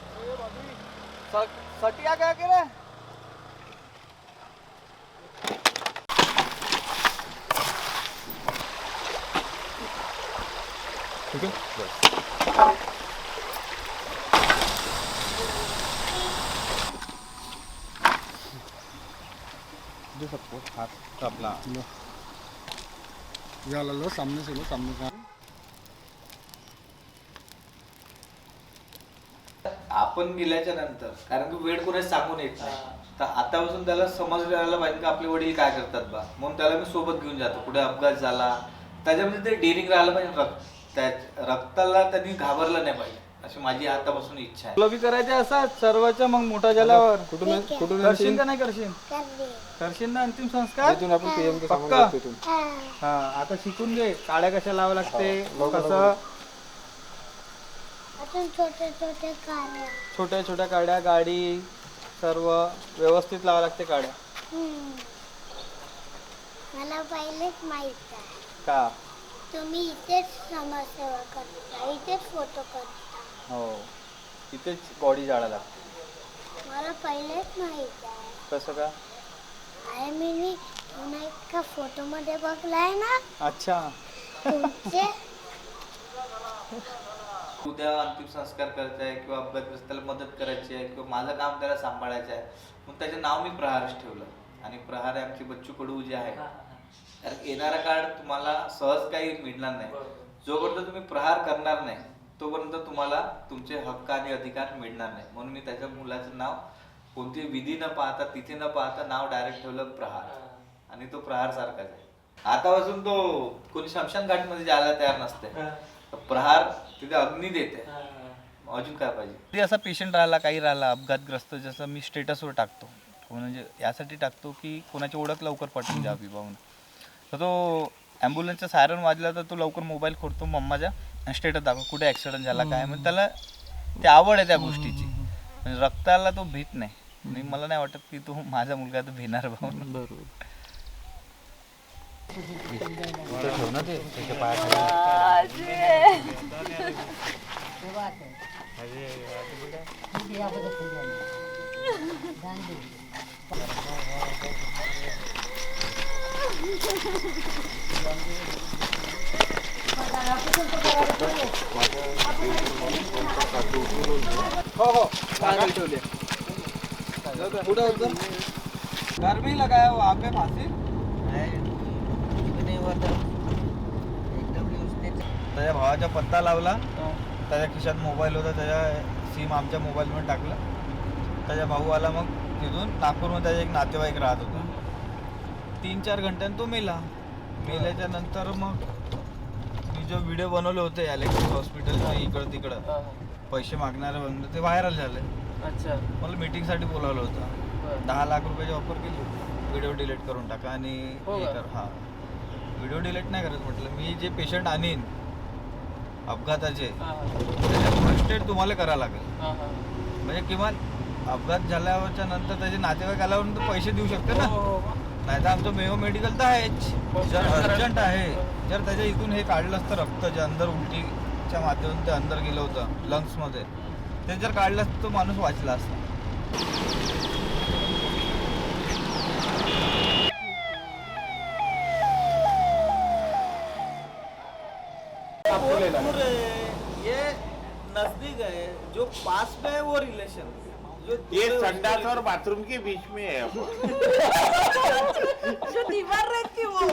सटिया क्या कह रहा है? ठीक है बस। दे सबको हाथ अपना लो सामने से लो, सामने से। आपण गेल्याच्या नंतर, कारण की वेळ कोणाच सांगून येत नाही, तर आतापासून त्याला समजलं पाहिजे की आपले वडील काय करतात बा, म्हणून त्याला मी सोबत घेऊन जातो. कुठे अपघात झाला त्याच्यामध्ये ते डेअरिंग राहिलं पाहिजे, रक्ताला त्यांनी घाबरलं नाही पाहिजे, अशी माझी आतापासून इच्छा आहे. तुला बी करायचे असा सर्वांच्या मग मोठा झाल्यावर कुठून करशील का नाही करशील? करशील ना अंतिम संस्कार पक्का? हा आता शिकून घे काड्या कशा लावा लागते, कसं छोट्या छोट्या काड्या, गाडी सर्व व्यवस्थित लावा लागते काड्या. मला पहिलेच माहित आहे का तुम्ही इथेच समाजसेवा करता, इथेच फोटो करता. हो इथेच बॉडी जाळा लागते. मला पहिलेच माहित आहे. कसं का? आहे मी पुन्हा एका फोटो मध्ये बघलाय ना. अच्छा तुमचे उद्या अंतिम संस्कार करायचा आहे किंवा अपघातग्रस्ताला मदत करायची आहे किंवा माझं काम त्याला सांभाळायचं आहे, मग त्याचं नाव मी प्रहारच ठेवलं. आणि प्रहार आहे आमची बच्चू कडू जे आहे, कारण येणारा काळ तुम्हाला सहज काही मिळणार नाही. जोपर्यंत तुम्ही प्रहार करणार नाही तोपर्यंत तुम्हाला तुमचे हक्क आणि अधिकार मिळणार नाही. म्हणून मी त्याच्या मुलाचं नाव कोणती विधी न पाहता, तिथे न पाहता नाव डायरेक्ट ठेवलं प्रहार. आणि तो प्रहार सारखाच आहे. आतापासून तो कोणी शमशान घाट मध्ये जायला तयार नसते, प्रहार तिथे अग्नी देते. अजून काय पाहिजे? ते असा पेशंट राहिला, काही राहिला अपघातग्रस्त, जसं मी स्टेटसवर टाकतो, म्हणजे यासाठी टाकतो की कोणाची ओळख लवकर पटून जावी पाहून. तर तो ॲम्ब्युलन्सचा सायरन वाजला तर तो लवकर मोबाईल खोलतो मम्माच्या आणि स्टेटस दाखव कुठे ॲक्सिडेंट झाला काय. म्हणजे त्याला ते आवड आहे त्या गोष्टीची, म्हणजे रक्ताला तो भीत नाही. आणि मला नाही वाटत की तो माझा मुलगा तो भिणार भाऊन. बरोबर ठेव ना ते त्याच्या हो हो पागल ठेवले. घर भी लगाया वहाँ पे फांसी त्याच्या भावाचा पत्ता लावला, त्याच्या खिशात मोबाईल होता, त्याच्या सिम आमच्या मोबाईलमध्ये टाकलं. त्याचा भाऊ आला, मग तिथून नागपूरमध्ये त्याचा एक नातेवाईक राहत होता. 3-4 घंट्यानं तो मेला. मेल्याच्या नंतर मग मी जो व्हिडिओ बनवले होते अलेक्स हॉस्पिटलचे इकडं तिकडं पैसे मागणारे बनले, ते व्हायरल झाले. अच्छा मला मीटिंगसाठी बोलावलं होतं. 10 लाख रुपयाची ऑफर केली, व्हिडिओ डिलीट करून टाका आणि हे कर. हां व्हिडिओ डिलीट नाही करत म्हटलं, मी जे पेशंट आणीन अपघाताचे फर्स्ट एड तुम्हाला करावं लागेल. म्हणजे किमान अपघात झाल्यावरच्या नंतर त्याचे नातेवाईक आल्यावर पैसे देऊ शकते ना. नाही तर आमचं मेयो मेडिकल तर आहेच. जर अर्जंट आहे, जर त्याच्या इथून हे काढलं असतं रक्त जे अंदर उलटीच्या माध्यमातून ते अंदर गेलं होतं लंग्समध्ये, ते जर काढलं असतं तो माणूस वाचला असता. ये नजदीक है, जो पास में है वो रिलेशन, जो ये संडास और बाथरूम के बीच में है. जो दीवार रहती वो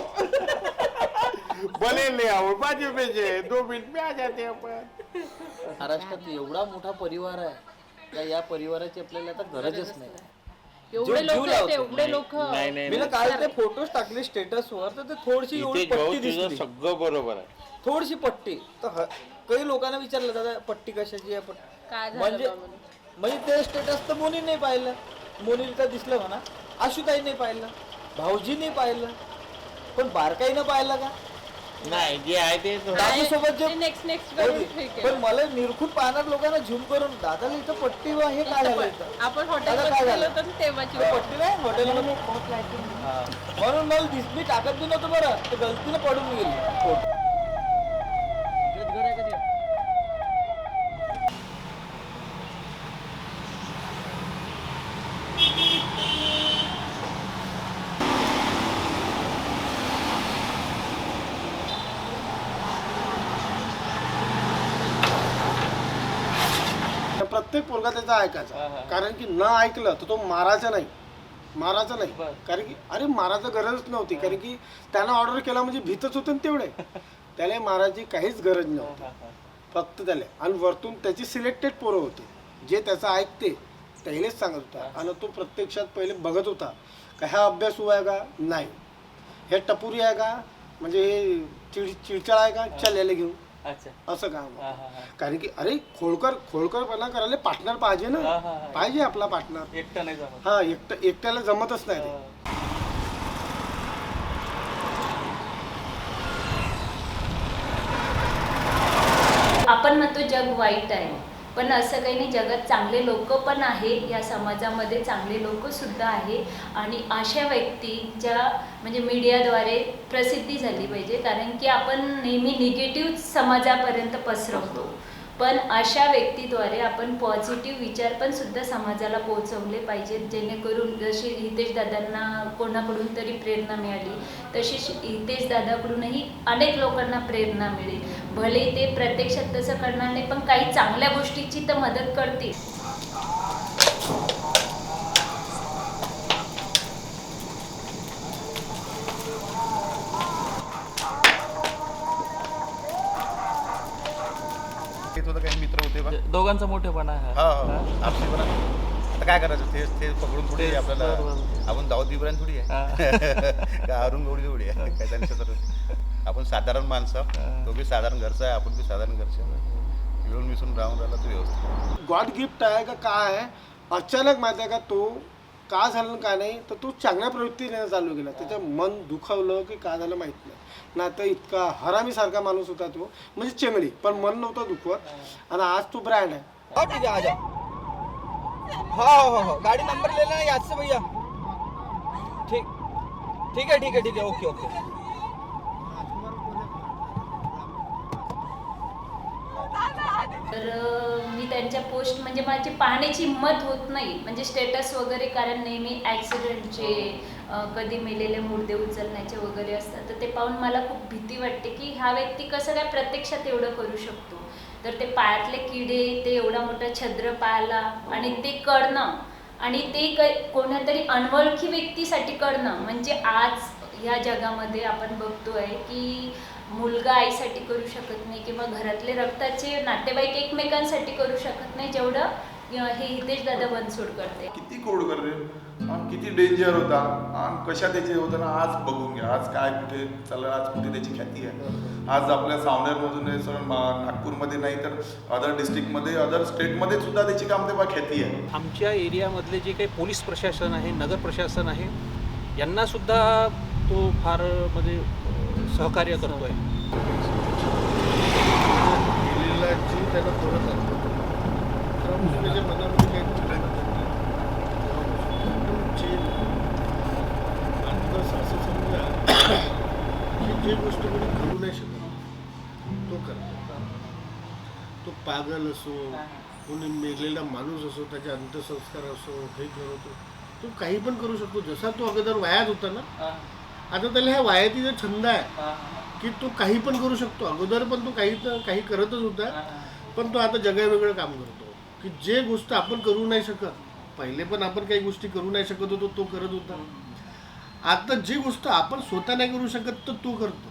भले ले आओ बाजू में जे 2 मिनट में आ जाते अपन. महाराष्ट्रात एवढा मोठा परिवार आहे का या परिवाराची आपल्याला आता गरजच नाही. एवढे लोक आहेत, एवढे लोक. मी ना काल ते फोटोज टाकले स्टेटसवर, तर ते थोडीशी एवढी पट्टी दिसली. सगळं बरोबर आहे. थोडीशी पट्टी. तर काही लोकांना विचारलं दादा पट्टी कशाची आहे, काय झालं म्हणजे म्हणजे ते स्टेटस तर मोनी नाही पाहिलं, मोनी तर दिसलं म्हणा, आशुताई नाही पाहिलं, भाऊजी नाही पाहिलं, पण बारकाईनं पाहिलं का नाही. जे आहे ते दादू सोबत जे नेक्स्ट पण मला निरखून पाहणार लोकांना झूम करून दादाला इथं पट्टी वा हे काय झालं इथं. आपण दादा काय झालं तेव्हाची पट्टी नाही हॉटेलमध्ये म्हणून मला दिसली टाकत बी नव्हतं बरं, ते गलतीनं पडून गेली. प्रत्येक पोरगा त्याचा ऐकायचा, कारण की न ऐकलं तर तो मारायचा नाही. कारण की अरे मारायचं गरजच नव्हती, कारण की त्यानं ऑर्डर केला म्हणजे भीतच होतं ना तेवढे. त्याला मारायची काहीच गरज नव्हती, फक्त त्याला. आणि वरतून त्याची सिलेक्टेड पोरं होते जे त्याचं ऐकते, त्यालाच सांगत होता. आणि तो प्रत्यक्षात पहिले बघत होता का ह्या अभ्यासू आहे का नाही, हे टपुरी आहे का, म्हणजे हे चिडचिड आहे का, चल याला घेऊन असं काम. कारण की अरे खोडकरपणा करायला पार्टनर पाहिजे ना, पाहिजे आपला पार्टनर. एकटा नाही जमत. हा एकट्याला जमतच नाही ते. आपण म्हणतो जग वाईट आहे, पण असं काही नाही. जगात चांगले लोक पण आहे, या समाजामध्ये चांगले लोक सुद्धा आहे. आणि अशा व्यक्तीच्या म्हणजे मीडियाद्वारे प्रसिद्धी झाली पाहिजे, कारण की आपण नेहमी निगेटिव्ह समाजापर्यंत पसरवतो, पण अशा व्यक्तीद्वारे आपण पॉझिटिव्ह विचार पण सुद्धा समाजाला पोहोचवले पाहिजेत, जेणेकरून जशी हितेश दादांना कोणाकडून तरी प्रेरणा मिळाली, तशीच हितेश दादाकडूनही अनेक लोकांना प्रेरणा मिळेल. भले ते प्रत्यक्षात तसं करणार नाही, पण काही चांगल्या गोष्टीची तर मदत करतील. काही मित्र होते बा, दोघांचा मोठेपणा आहे. हा हा आपली पण आता काय करायचं, ते पकडून थोडी आपल्याला, आपण दाऊद इब्राहिम थोडी आहे का अरुण गवळी थोडी आहे काय, त्यांच्या तर आपण साधारण माणसं, तो बी साधारण घरचा आहे, आपण बी साधारण घरचे, मिळून मिसळून राहून राहिला तो व्यवस्थित. गॉड गिफ्ट आहे का काय आहे, अचानक माहिती आहे का तो का झालं का नाही, तर तो चांगल्या प्रवृत्तीने चालू केला. त्याचं मन दुखावलं की का झालं माहीत नाही, ना तर इतका हरामीसारखा माणूस होता तो, म्हणजे चेंगडी, पण मन नव्हतं दुखवत. आणि आज तो ब्रँड आहे. ठीक है, आ जाओ. हाँ, गाड़ी नंबर ले लेना याद से भैया. ठीक है, ओके. तर मी त्यांच्या पोस्ट म्हणजे माझी पाहण्याची हिंमत होत नाही, म्हणजे स्टेटस वगैरे, कारण नेहमी ॲक्सिडेंटचे कधी मेलेले मुर्दे उचलण्याचे वगैरे असतात, तर ते पाहून मला खूप भीती वाटते की हा व्यक्ती कसं काय प्रत्यक्षात एवढं करू शकतो. तर ते पायातले किडे, ते एवढा मोठा छद्र पायाला, आणि ते करणं, आणि ते कोणातरी अनोळखी व्यक्तीसाठी करणं, म्हणजे आज ह्या जगामध्ये आपण बघतोय की मुलगा आईसाठी करू शकत नाही, किंवा घरातले रक्ताचे नातेवाईक एकमेकांसाठी करू शकत नाही, जेवढं हे हितेश दादा बनसोड करते. किती कोड कर रे, किती डेंजर होता, आणि कशा त्याचे होतं ना, आज बघून घ्या आज काय कुठे चाललं, आज कुठे त्याची ख्याती आहे. आज आपल्या सावनेरमधून सर नागपूरमध्ये नाही तर अदर डिस्ट्रिक्टमध्ये, अदर स्टेटमध्ये सुद्धा त्याची काम तेव्हा ख्याती आहे. आमच्या एरियामधले जे काही पोलीस प्रशासन आहे, नगर प्रशासन आहे, यांना सुद्धा तो फार म्हणजे सहकार्य करतोय. त्याला थोडं त्याच्या मनामध्ये काही असं समजा की जे गोष्ट कोणी करू नाही शकत तो करतो. तो पागल असो, कोणी मेलेला माणूस असो, त्याचे अंत्यसंस्कार असो, हे करतो, तो काही पण करू शकतो. जसा तो अगोदर वायात होता ना, आता त्याला ह्या वायातीचा छंद आहे की तो काही पण करू शकतो. अगोदर पण तो काही करतच होता, पण तो आता जगावेगळं काम करतो की जे गोष्ट आपण करू नाही शकत, पहिले पण आपण काही गोष्टी करू नाही शकत होतो, तो करत होता. आता जी गोष्ट आपण स्वतः नाही करू शकत तर तो करतो.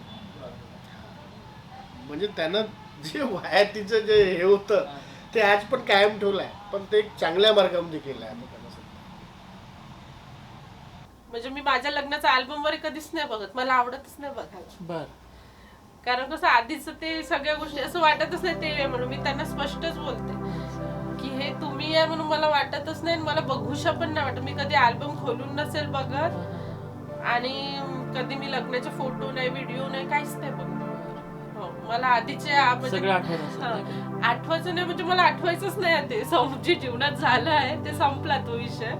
म्हणजे त्यानं जे वायातीचं जे हे होतं ते आज पण कायम ठेवलं आहे, पण ते एक चांगल्या मार्गामध्ये केलं आहे. म्हणजे मी माझ्या लग्नाचा अल्बम वगैरे कधीच नाही बघत, मला आवडतच नाही बघायला. कारण कसं आधीच ते सगळ्या गोष्टी असं वाटतच नाही ते म्हणून मी त्यांना स्पष्टच बोलते की हे तुम्ही आहे म्हणून मला वाटतच नाही, मला बघूशा पण नाही वाटत. मी कधी अल्बम खोलून नसेल बघत, आणि कधी मी लग्नाचे फोटो नाही, व्हिडिओ नाही, काहीच नाही बघत. मला आधीचे आठवायचं नाही, म्हणजे मला आठवायचंच नाही. ते जे जीवनात झालं आहे ते संपला तो विषय,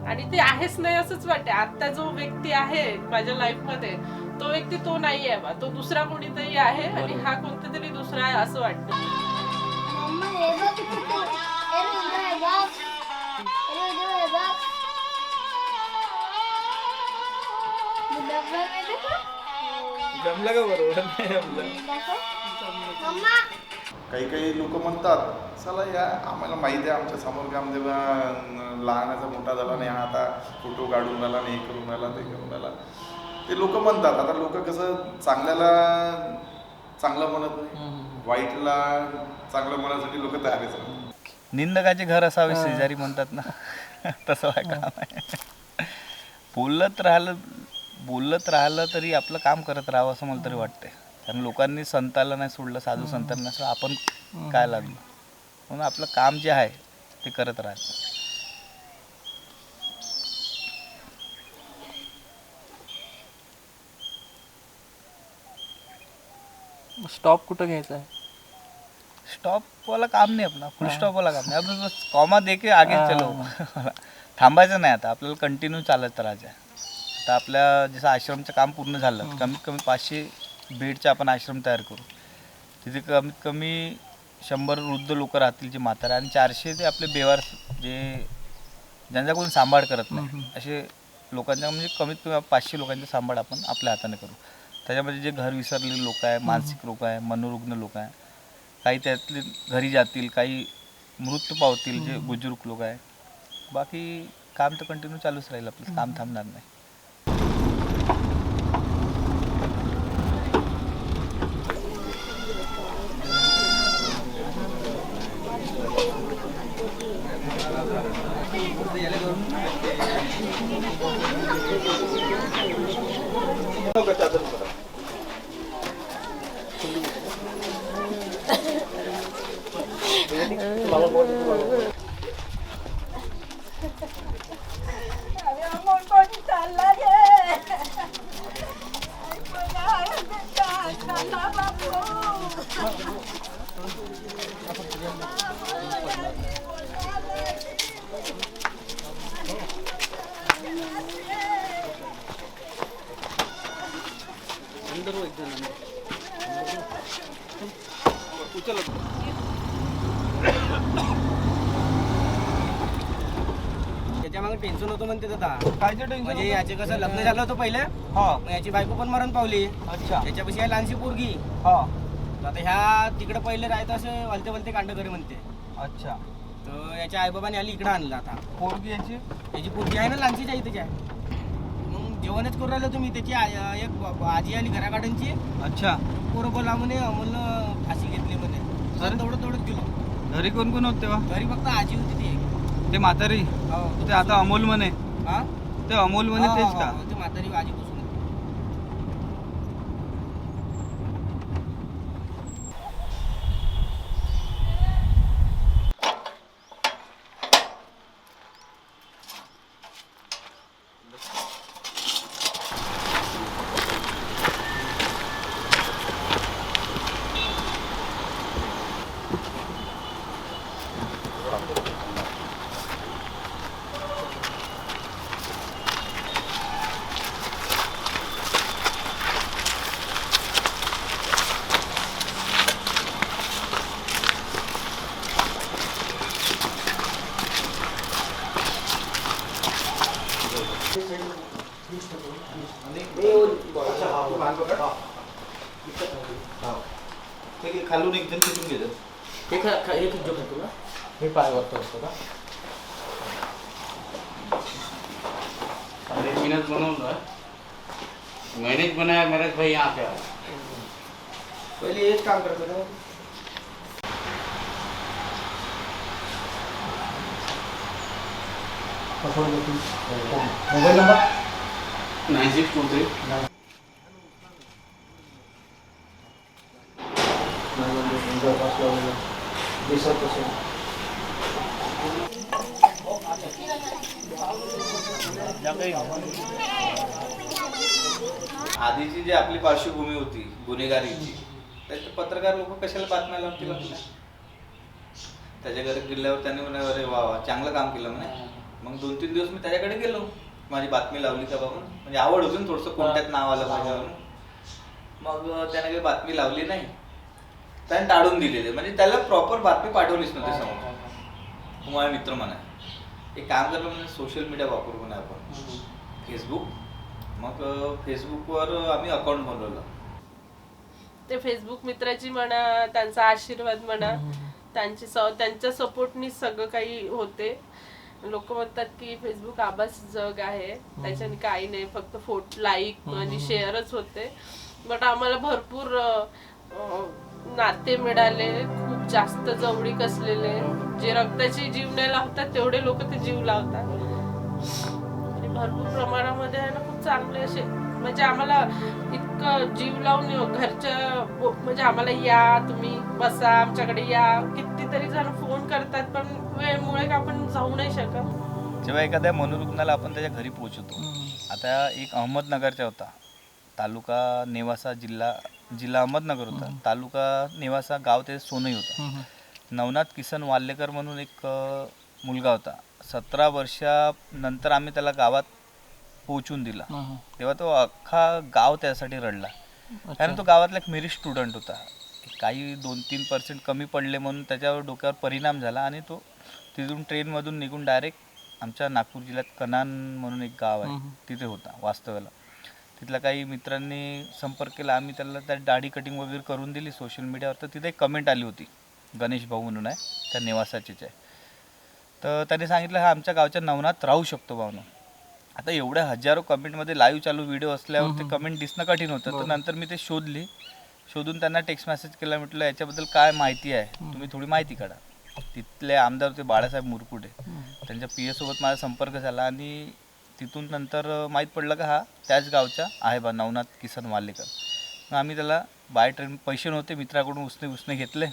आणि ते आहेच नाही असंच वाटते. आता जो व्यक्ती आहे माझ्या लाईफ मध्ये तो व्यक्ती तो नाही आहे बा, तो दुसरा कोणीतरी आहे, आणि हा कोणता तरी दुसरा आहे असं वाटतं. जमलं का बरोबर? नाही जमलं. काही काही लोक म्हणतात चला या आम्हाला माहिती आहे आमच्या समोर कामदेवा लहानाचा मोठा झाला नाही, हा आता फोटो काढून राहिला नाही, हे करून राहिला ते करून राहिला, ते लोक म्हणतात. आता लोक कसं चांगल्याला चांगलं म्हणत नाही, वाईटला चांगलं म्हणण्यासाठी लोक तयार आहेत. निंदकाचे घर असावे शेजारी म्हणतात ना, तसं आहे काम आहे. बोलत राहिलं तरी आपलं काम करत राहावं असं मला तरी वाटतंय. कारण लोकांनी संताला नाही सोडलं, साधू संतांना नाही सोडलं, आपण काय लागलो म्हणून आपलं काम जे आहे ते करत राहायचं. स्टॉप कुठं घ्यायचा आहे? स्टॉपवाला काम नाही आपला, फुल स्टॉपवाला काम नाही, आपण बस कॉमा दे के आगे चलो. थांबायचं नाही, आता आपल्याला कंटिन्यू चालत राहायचं आहे. आता आपल्या जसं आश्रमचं काम पूर्ण झालं, कमीत कमी 500 बेडचे आपण आश्रम तयार करू. तिथे कमीत कमी 100 वृद्ध लोक राहतील जे म्हातारे, आणि 400 ते आपले बेवार जे ज्यांचा कोणी सांभाळ करत नाही असे लोकांच्या, म्हणजे कमीत कमी 500 लोकांचा सांभाळ आपण आपल्या हाताने करू. त्याच्यामध्ये जे घर विसरलेले लोक आहे, मानसिक लोक आहे, मनोरुग्ण लोक आहे, काही त्यातले घरी जातील, काही मृत्यू पावतील जे बुजुर्ग लोक आहे. बाकी काम तर कंटिन्यू चालूच राहील, आपलं काम थांबणार नाही. त्याच्यामागे टेन्शन होतं म्हणते दादा. कायचं टेन्शन? म्हणजे याचे कसं लग्न झालं होतं पहिले, मग याची बायको पण मरण पावली. अच्छा. याच्यापाशी आहे लहानशी पोरगी. हा. आता ह्या तिकडे पहिले राहत असे वलते वलते कांडकरी म्हणते. अच्छा. तर याच्या आईबाबाने आली इकडे आणलं. आता पोरगी याची पोरगी आहे ना लहानशीच आहे त्याच्या. मग जेवणच करून राहिलो तुम्ही. त्याची एक आजी आली घराकडूनची. अच्छा. पोरं बोला म्हणे अमोलनं फाशी घेतली म्हणे. सर दौडत गेलो. घरी कोण कोण होते तेव्हा? घरी फक्त आजी होती ती एक. ते म्हातारी? ते आता अमोल म्हणे. हा, ते अमोल म्हणे तेच का? ते म्हातारी आजी बसून. खालून एकदम तिथून गेलं. हे जो तुला हे पाय वरतो असतो का? मैंने बनाया, मैंने बनाया. मेरे भाई यहाँ पे पहिले एक काम करतो ना. Mobile number 9623. आधीची जी आपली पार्श्वभूमी होती गुन्हेगारीची, त्यात पत्रकार लोक कशाला बातम्या लावतील आपल्या? त्याच्या घरी गेल्यावर त्यांनी म्हणे अरे वा वा चांगलं काम केलं म्हणे. मग 2-3 दिवस मी त्याच्याकडे गेलो, माझी बातमी लावली का बाबा, म्हणजे आवड होती थोडंसं कोणत्यात नाव आलं पाहिजे म्हणून. मग त्याने काही बातमी लावली नाही, त्याने टाळून दिलेले, म्हणजे त्याला प्रॉपर बातमी पाठवलीच नव्हती समोर. तुम्हाला मित्र म्हणा एक काम करलं म्हणजे सोशल मीडिया वापरू म्हणा आपण, फेसबुक. मग फेसबुकवर आम्ही अकाउंट बनवलं. ते फेसबुक मित्राची म्हणा, त्यांचा आशीर्वाद म्हणा, त्यांच्या सपोर्टनी सगळं काही होते. लोक म्हणतात की फेसबुक आभास जग आहे, त्याच्याने काही नाही, फक्त फोटो लाईक आणि शेअरच होते. बट आम्हाला भरपूर नाते मिळाले, खूप जास्त जवळीक असलेले, जे रक्ताची जीव नाही लावतात तेवढे लोक ते जीव लावतात. आणि भरपूर प्रमाणामध्ये आहे ना खूप चांगले असे, म्हणजे आम्हाला इतकं जीव लावून घरच्या, म्हणजे आम्हाला या, तुम्ही बसा आमच्याकडे या, कितीतरी जण फोन करतात, पण वेळमुळे आपण जाऊ नाही शकत. जेव्हा एखाद्या मनोरुग्णाला आपण त्याच्या घरी पोहोचवतो, आता एक अहमदनगरचा होता, तालुका नेवासा, जिल्हा अहमदनगर होता, तालुका नेवासा, गाव ते सोनई होता. नवनाथ किसन वाल्लेकर म्हणून एक मुलगा होता. 17 वर्षानंतर आम्ही त्याला गावात पोहोचून दिला. तेव्हा तो अख्खा गाव त्यासाठी रडला, कारण तो गावातला एक मेरिट स्टुडंट होता. काही 2-3% कमी पडले म्हणून त्याच्यावर डोक्यावर परिणाम झाला आणि तो तिथून ट्रेनमधून निघून डायरेक्ट आमच्या नागपूर जिल्ह्यात कनान म्हणून एक गाव आहे तिथे होता वास्तव्याला. तिथल्या काही मित्रांनी संपर्क केला, आम्ही त्याला त्या दाढी कटिंग वगैरे करून दिली सोशल मीडियावर. तर तिथे एक कमेंट आली होती, गणेश भाऊ म्हणून आहे, त्या नेवासाचेच आहे. तर त्याने सांगितलं हा आमच्या गावच्या नवनाथ राहू शकतो भावना. आता एवढ्या हजारो कमेंटमध्ये लाईव्ह चालू व्हिडिओ असल्यावर ते कमेंट दिसणं कठीण होतं. तर नंतर मी ते शोधून त्यांना टेक्स्ट मेसेज केला, म्हटलं याच्याबद्दल काय माहिती आहे, तुम्ही थोडी माहिती काढा. तिथले आमदार होते बाळासाहेब मुरकुटे, त्यांच्या PA सोबत माझा संपर्क झाला आणि तिथून नंतर माहीत पडलं का हा त्याच गावचा आहे बा नवनाथ किसन वाल्लेकर. मग आम्ही त्याला बाय ट्रेन, पैसे नव्हते, मित्राकडून उसने घेतले,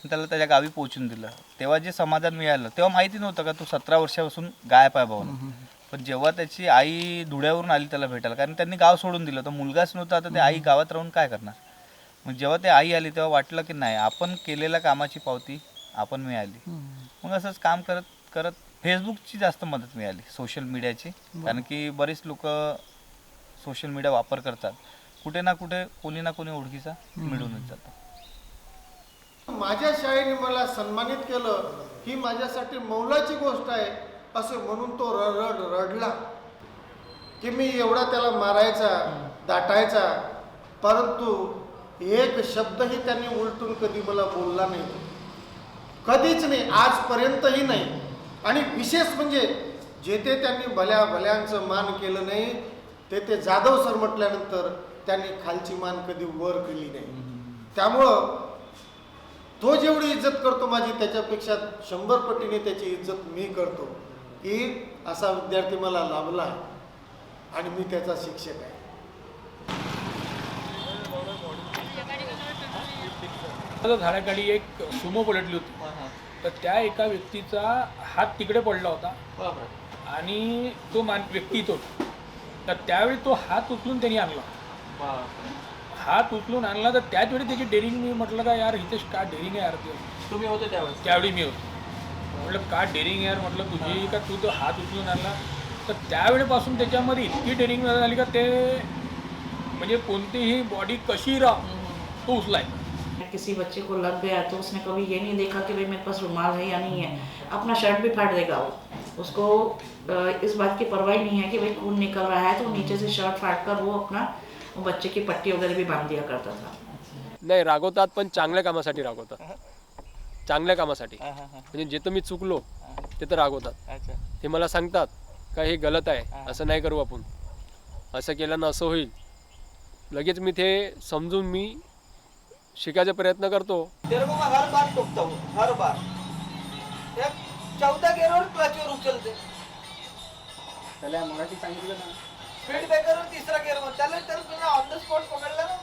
त्याला त्याच्या गावी पोहोचून दिलं. तेव्हा जे समाधान मिळालं, तेव्हा माहिती नव्हतं का तो 17 वर्षापासून गायब आहे भावना. पण जेव्हा त्याची आई धुळ्यावरून आली त्याला भेटायला, कारण त्यांनी गाव सोडून दिलं, तर मुलगाच नव्हता, आता ते आई गावात राहून काय करणार. मग जेव्हा ते आई आली तेव्हा वाटलं की नाही, आपण केलेल्या कामाची पावती आपण मिळाली. मग असंच काम करत करत फेसबुकची जास्त मदत मिळाली, सोशल मीडियाची, कारण की बरेच लोक सोशल मीडिया वापर करतात, कुठे ना कुठे कोणी ना कोणी ओळखीचा मिळूनच जातं. माझ्या शाळेने मला सन्मानित केलं ही माझ्यासाठी मौलाची गोष्ट आहे असं म्हणून तो रडला की मी एवढा त्याला मारायचा, दाटायचा, परंतु एक शब्दही त्यांनी उलटून कधी मला बोलला नाही, कधीच नाही, आजपर्यंतही नाही. आणि विशेष म्हणजे जे ते त्यांनी भल्यांचं मान केलं नाही, ते जाधव सर म्हटल्यानंतर त्यांनी खालची मान कधी वर केली नाही. त्यामुळं तो जेवढी इज्जत करतो माझी, त्याच्यापेक्षा 100 पटीने त्याची इज्जत मी करतो की असा विद्यार्थी मला लाभला आहे आणि मी त्याचा शिक्षक आहे. झाडाखाली एक सुमो पलटली होती, तर त्या एका व्यक्तीचा हात तिकडे पडला होता आणि तो व्यक्ती तो, तर त्यावेळी तो हात उचलून त्यांनी आणला. हात उचलून आणला तर त्याच वेळी त्याची डेअरिंग, मी म्हटलं का यार हितेश का डेअरिंग आहे यार. तुम्ही होते त्यावेळी मी होतो, म्हटलं का डेअरिंग यार, म्हटलं तुझी का तू तो हात उचलून आणला. तर त्यावेळेपासून त्याच्यामध्ये इतकी डेअरिंग झाली का ते म्हणजे कोणतीही बॉडी कशी तो उचलाय. किसी बच्चे को लग गया तो उसने कभी ये नहीं देखा कि भाई मेरे पास रुमाल है या नहीं है, अपना शर्ट भी फाड़ देगा वो, उसको इस बात की परवाह नहीं है कि भाई खून निकल रहा है, तो नीचे से शर्ट फाड़ कर वो अपना बच्चे की पट्टी वगैरह भी बांध दिया करता था. नाही रागवतात, पण चांगल्या कामासाठी रागवतात, चांगल्या कामासाठी. म्हणजे जे तर मी चुकलो ते तर रागवतात, ते मला सांगतात का हे गलत आहे, असं नाही करू आपण, असं केल्यानं असं होईल. लगेच मी ते समजून मी शिकायचा प्रयत्न करतो. तेरे को मैं हर बार टोकता हूँ, हर बार. 14 गेअरवर क्लचवर उचलते, त्याला मराठी सांगितलं ना, स्पीड ब्रेकरवर 3रा गेअरवर, त्याला तुम्ही ऑन द स्पॉट पकडलं ना.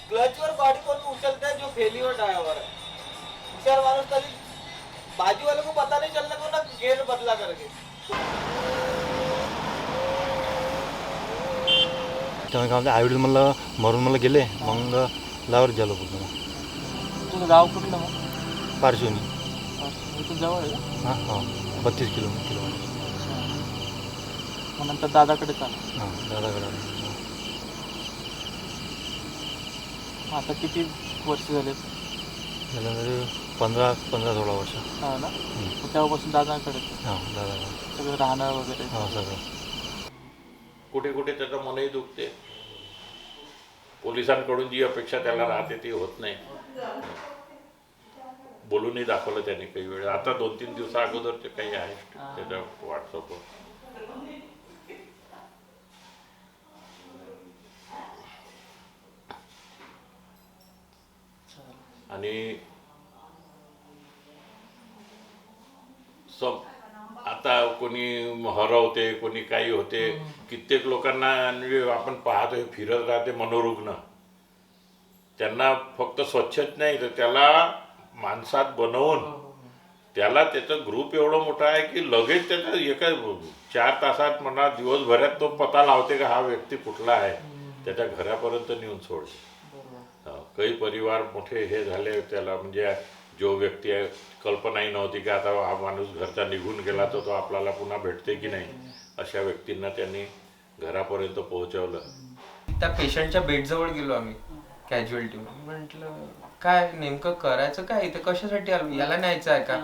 क्लचवर गाड़ी कौन उछलता है जो फेलियर ड्राइवर है, होशियार मानुस तरी बाजू वाले को पता नहीं चलने को ना गेअर बदला करके. तेव्हा काय आईवडील मला मरून मला गेले, मग लावर झालो पूर्ण. तुझं गाव कुठलं मग? पारशिवनी. इथून जवळ आहे का? हां 32 किलोमीटर. मग नंतर दादाकडे चालू. हां दादाकडे. आता किती वर्ष झाले? झाल्यानंतर 15-16 वर्ष. हां ना. तेव्हापासून दादाकडे. हां दादाकडे सगळं राहणं वगैरे. हां सगळं. कुठे कुठे त्याचं मनही दुखते, पोलिसांकडून जी अपेक्षा त्याला राहते ती होत नाही. बोलूनही दाखवलं त्याने काही वेळ. आता 2-3 दिवसा अगोदरचे काही आहे त्याच्या व्हॉट्सअपवर. आणि आता कोणी हरवते, कोणी काही होते. कित्येक लोकांना आपण पाहतो फिरत राहते मनोरुग्ण, त्यांना फक्त स्वच्छच नाही तर त्याला माणसात बनवून त्याला त्याचा ग्रुप एवढा मोठा आहे की लगेच त्याचा एका 4 तासात म्हणा दिवसभरात तो पता लावते का हा व्यक्ती कुठला आहे, त्याच्या घरापर्यंत नेऊन सोडते. काही परिवार मोठे हे झाले त्याला, म्हणजे जो व्यक्ती आहे कल्पनाही नव्हती की आता हा माणूस घरचा निघून गेला तर तो आपल्याला पुन्हा भेटते की नाही, अशा व्यक्तींना त्यांनी घरापर्यंत पोहोचवलं. त्या पेशंटच्या बेडजवळ गेलो आम्ही कॅज्युअलिटी. म्हटलं काय नेमकं करायचं काय, इथे कशासाठी आलो, याला न्यायचं आहे का.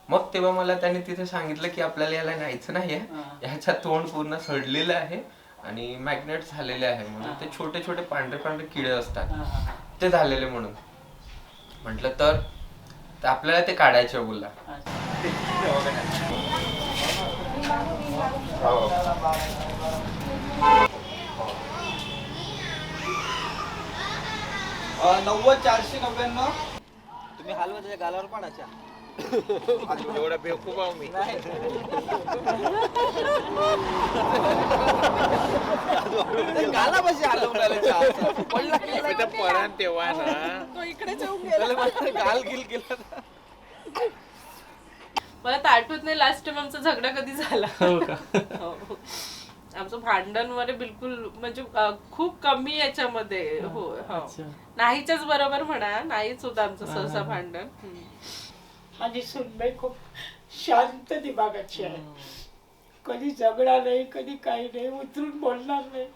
मग तेव्हा मला त्याने तिथे सांगितलं की आपल्याला याला न्यायचं नाही आहे, ह्याचा तोंड पूर्ण सडलेलं आहे आणि मॅग्नेट झालेले आहे म्हणून. ते छोटे छोटे पांढरे पांढरे किडे असतात ते झालेले म्हणून. म्हटलं तर आपल्याला ते काढायचं बोलला. तुम्ही हलवा त्याच्या गालावर पाडायच्या. एवढा बेवकूफ आहो मी. गाला कशी हलवून पडला परत तेव्हा ना तो इकडेच येऊन गेला. गाल गिल गेला. मला तर आठवत नाही लास्ट टाइम आमचा झगडा कधी झाला. हो. आमचं भांडण वगैरे बिलकुल म्हणजे खूप कमी याच्यामध्ये. हो नाहीच्याच बरोबर म्हणा, नाहीच होतं आमचं सहसा भांडण. माझी सुनबाई खूप शांत दिमागाची आहे. कधी झगडा नाही, कधी काही नाही, उतरून बोलणार नाही.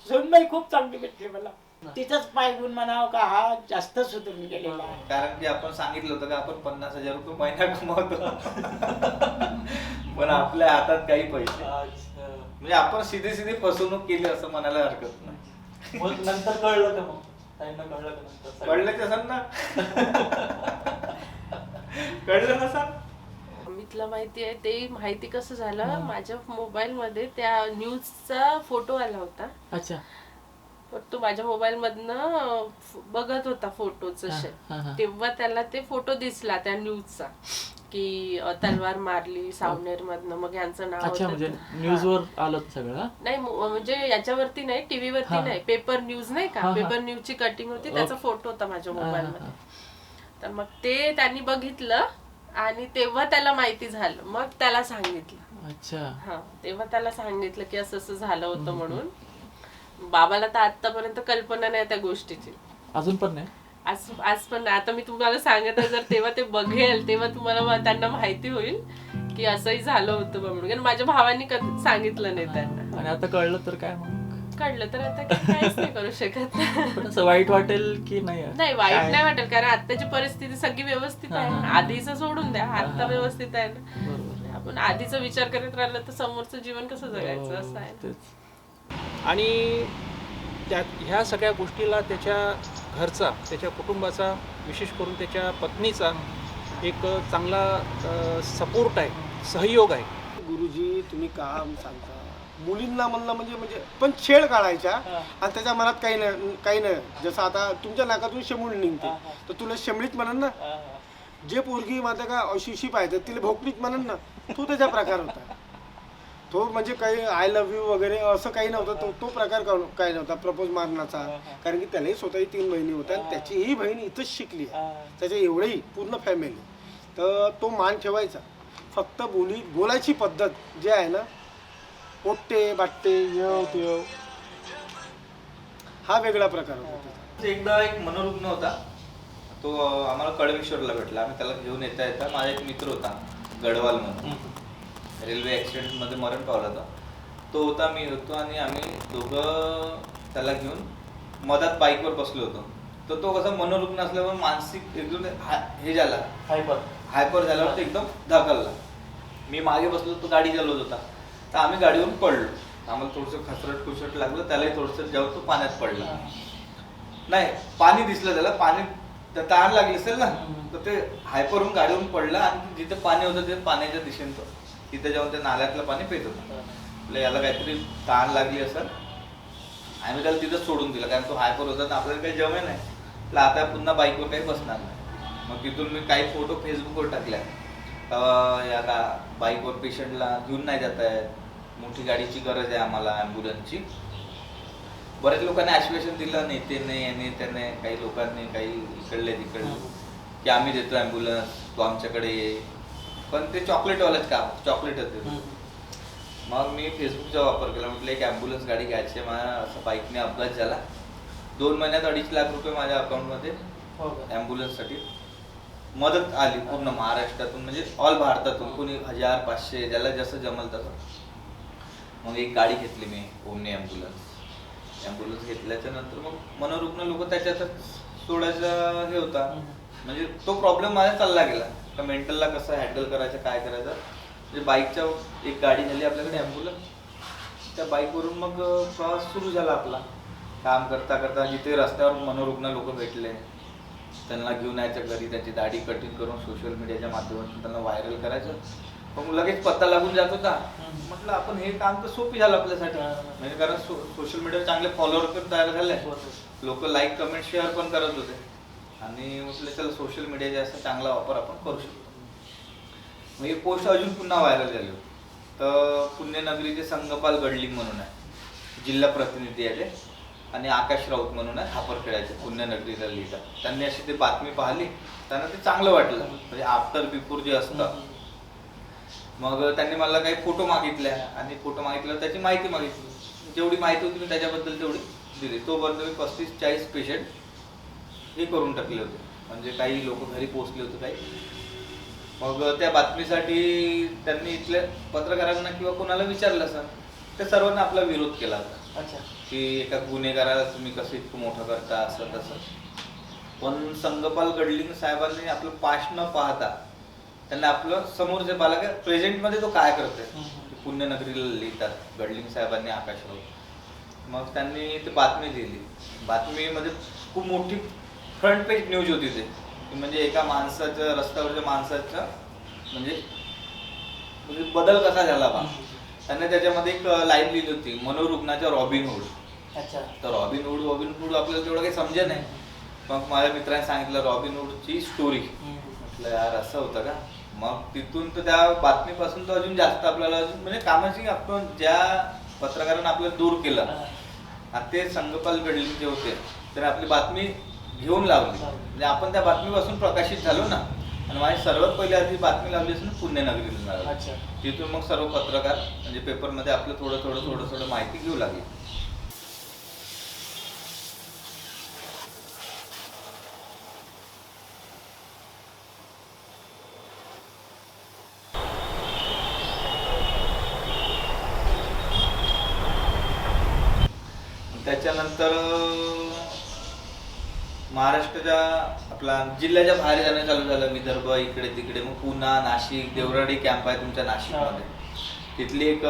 सुनबाई खूप चांगली भेटली मला. तिचाच पाय गुण म्हणावं का हा जास्त सुधरून गेलेला आहे. कारण की आपण सांगितलं होतं का आपण 50,000 रुपये महिना कमवतो पण आपल्या हातात काही पैसे. म्हणजे आपण सीधी फसवणूक केली असं म्हणायला हरकत नाही. मग नंतर कळलं का, मग त्यांना कळलं का नंतर? कळलं कसं ना कळलं नसा. अमितला माहिती आहे ते. माहिती कसं झालं, माझ्या मोबाईल मध्ये त्या न्यूजचा फोटो आला होता. अच्छा. तो माझ्या मोबाईल मधनं बघत होता फोटोच. तेव्हा त्याला ते फोटो दिसला त्या न्यूजचा की तलवार मारली सावनेर मधनं. मग यांचं नाव अच्छा, म्हणजे न्यूज वर आलं सगळं. नाही म्हणजे याच्यावरती नाही, टीव्ही वरती नाही, पेपर न्यूज नाही का, पेपर न्यूजची कटिंग होती, त्याचा फोटो होता माझ्या मोबाईल मध्ये. तर मग ते त्यांनी बघितलं आणि तेव्हा त्याला माहिती झालं. मग त्याला सांगितलं. अच्छा. हा तेव्हा त्याला सांगितलं की असं असं झालं होतं म्हणून. बाबाला तर आतापर्यंत कल्पना नाही त्या गोष्टीची. अजून पण नाही. आज पण आता मी तुम्हाला सांगत आहे, जर तेव्हा ते बघेल तेव्हा तुम्हाला त्यांना माहिती होईल की असंही झालं होतं म्हणून. कारण माझ्या भावांनी सांगितलं नाही त्यांना. आणि आता कळलं तर काय मग? कळलं तर आता काहीच नाही करू शकत. पण असं वाईट वाटेल की नाही? नाही वाईट नाही वाटेल, कारण आताची परिस्थिती सगळी व्यवस्थित आहे. आधीच सोडून द्या, आता व्यवस्थित आहे ना. आपण आधीचा विचार करत राहिलं तर समोरचं जीवन कसं जगायचं असं आहे. आणि ह्या सगळ्या गोष्टीला त्याच्या घरचा, त्याच्या कुटुंबाचा, विशेष करून त्याच्या पत्नीचा एक चांगला सपोर्ट आहे, सहयोग आहे. गुरुजी तुम्ही काम सांगता मुलींना म्हणलं म्हणजे पण छेड काढायच्या आणि त्याच्या मनात काही नाही. जसं आता तुमच्या नाकातून शेंबूड निघते तर तुला शेंबडीत म्हणन ना. जे पोरगी माझ्या का अशिशी पाहिजे तिला भोकणीत म्हणन ना. तो त्याचा प्रकार होता. तो म्हणजे काही आय लव्ह यू वगैरे असं काही नव्हतं. तो प्रकार काही नव्हता प्रपोज मारण्याचा. कारण की त्यालाही स्वतःही 3 बहिणी होत्या आणि त्याचीही बहीण इथंच शिकली आहे. त्याच्या एवढंही पूर्ण फॅमिली. तर तो मान ठेवायचा. फक्त बोलायची पद्धत जे आहे ना, पोट्टे बाट्टे येव तेव, हा वेगळा प्रकार होता. एकदा एक मनोरुग्ण होता, तो आम्हाला कळमेश्वरला भेटला. आम्ही त्याला घेऊन येता माझा एक मित्र होता गडवाल म्हणून, रेल्वे ॲक्सिडेंटमध्ये मरण पावला होता. तो होता, मी होतो आणि आम्ही दोघं त्याला घेऊन मधात बाईकवर बसलो होतो. तर तो कसा मनोरुग्ण असल्यामुळे मानसिक एकदम हे झाला, हायपर झाल्यावर एकदम धकलला. मी मागे बसलो, तो गाडी चालवत होता. तर आम्ही गाडीवरून पडलो. आम्हाला थोडंसं खसरट खुसरट लागलं, त्यालाही थोडंसं जेव्हा तो पाण्यात पडला. नाही पाणी दिसलं त्याला, पाणी तहान लागली असेल ना, तर ते हायपर होऊन गाडीवरून पडला आणि जिथे पाणी होतं ते पाण्याच्या दिशेने तो तिथे जाऊन ते नाल्यातलं पाणी पित होतं. आपल्या याला काहीतरी तहान लागली असेल, आम्ही त्याला तिथंच सोडून दिलं कारण तो हायपर होता, तर आपल्याला काही जमे नाही. तर आता पुन्हा बाईकवर काही बसणार नाही. मग तिथून मी काही फोटो फेसबुकवर टाकल्या, या का बाईकवर पेशंटला घेऊन नाही जात आहेत, मोठी गाडीची गरज आहे आम्हाला ॲम्ब्युलन्सची. बऱ्याच लोकांनी आश्वासन दिलं, नेत्याने याने त्याने, काही लोकांनी, काही इकडले तिकडले, की आम्ही देतो ॲम्ब्युलन्स, तो आमच्याकडे ये. पण ते चॉकलेटवालाच काम, चॉकलेटच देतो. मग मी फेसबुकचा वापर केला, म्हटलं एक ॲम्ब्युलन्स गाडी घ्यायची आहे. माझा असं बाईकने अपघात झाला, 2 महिन्यात 2.5 लाख रुपये माझ्या अकाउंटमध्ये ॲम्ब्युलन्ससाठी मदत आली पूर्ण महाराष्ट्रातून, म्हणजे ऑल भारतातून. कोणी 1000, 500 ज्याला जसं जमल तसं. मग एक गाडी घेतली मी, ओमनी ॲम्ब्युलन्स घेतल्याच्या नंतर मग मनोरुग्ण लोक त्याच्यातच सोडायचा हे होता. म्हणजे तो प्रॉब्लेम माझा चालला गेला का मेंटलला कसं हँडल करायचं, काय करायचं. म्हणजे बाईकच्या एक गाडी झाली आपल्याकडे ॲम्ब्युलन्स, त्या बाईकवरून मग प्रवास सुरू झाला आपला. काम करता करता जिथे रस्त्यावर मनोरुग्ण लोक भेटले त्यांना घेऊन यायचं घरी, त्याची दाढी कटिंग करून सोशल मीडियाच्या माध्यमातून त्यांना व्हायरल करायचं. मग लगेच पत्ता लागून जात होता. म्हटलं आपण हे काम तर सोपी झालं आपल्यासाठी, म्हणजे कारण सोशल मीडियावर चांगले फॉलोअर पण तयार झाले, लोक लाईक कमेंट शेअर पण करत होते. आणि म्हटलं चला सोशल मीडियाचा असा चांगला वापर आपण करू शकतो. मग ही पोस्ट अजून पुन्हा व्हायरल झाली होती. तर पुण्यनगरीचे संगपाल गडलिंग म्हणून आहे, जिल्हा प्रतिनिधी आहे, आणि आकाश राऊत म्हणून आहे, हापरखेड्याचे, पुण्यनगरीला लिहितात. त्यांनी अशी ते बातमी पाहिली, त्यांना ते चांगलं वाटलं, म्हणजे आफ्टर बिफोर जे असतं. मग त्यांनी मला काही फोटो मागितल्या आणि फोटो मागितल्यावर त्याची माहिती मागितली. जेवढी माहिती होती मी त्याच्याबद्दल तेवढी दिली. तोपर्यंत मी 35-40 पेशंट हे करून टाकले होते, म्हणजे काही लोक घरी पोहोचले होते काही. मग त्या बातमीसाठी त्यांनी इथल्या पत्रकारांना किंवा कोणाला विचारलं असं, त्या सर्वांना आपला विरोध केला होता. अच्छा, की एका गुन्हेगाराला तुम्ही कसं इतकं मोठं करता, असं तसं. पण संगपाल गडलिंग साहेबांनी आपलं पास्ट न पाहता त्यांना आपलं समोर जे पाहिलं का प्रेझेंटमध्ये तो काय करतोय, पुण्यनगरीला लिहितात गडलिंग साहेबांनी, आकाश राऊत. मग त्यांनी ती बातमी लिहिली. बातमीमध्ये खूप मोठी फ्रंट पेज न्यूज होती ते, म्हणजे एका माणसाचं, रस्त्यावरच्या माणसाचं म्हणजे बदल कसा झाला बा. त्यांनी त्याच्यामध्ये एक लाईन लिहिली होती, मनोरुग्णाच्या रॉबिनहूड. अच्छा, तर रॉबिनहूड आपल्याला तेवढं काही समजे नाही. मग माझ्या मित्राने सांगितलं रॉबिनहूडची स्टोरी. म्हटलं यार असं होतं का. मग तिथून तर त्या बातमीपासून तर अजून जास्त आपल्याला अजून म्हणजे कामाची आपण ज्या पत्रकारांना आपल्याला दूर केलं, ते संगपाल गडलिंग जे होते तर आपली बातमी घेऊन लावली, म्हणजे आपण त्या बातमीपासून प्रकाशित झालो ना. आणि माझी सर्वात पहिली आधी बातमी लावली असेल पुण्यनगरीला लावली. तिथून मग सर्व पत्रकार म्हणजे पेपरमध्ये आपलं थोडं माहिती घेऊ लागली. त्याच्यानंतर महाराष्ट्राच्या आपला जिल्ह्याच्या बाहेर जाणं चालू झालं, विदर्भ इकडे तिकडे. मग पुणा, नाशिक, देवराडी कॅम्प आहे तुमच्या नाशिकमध्ये. तिथली एक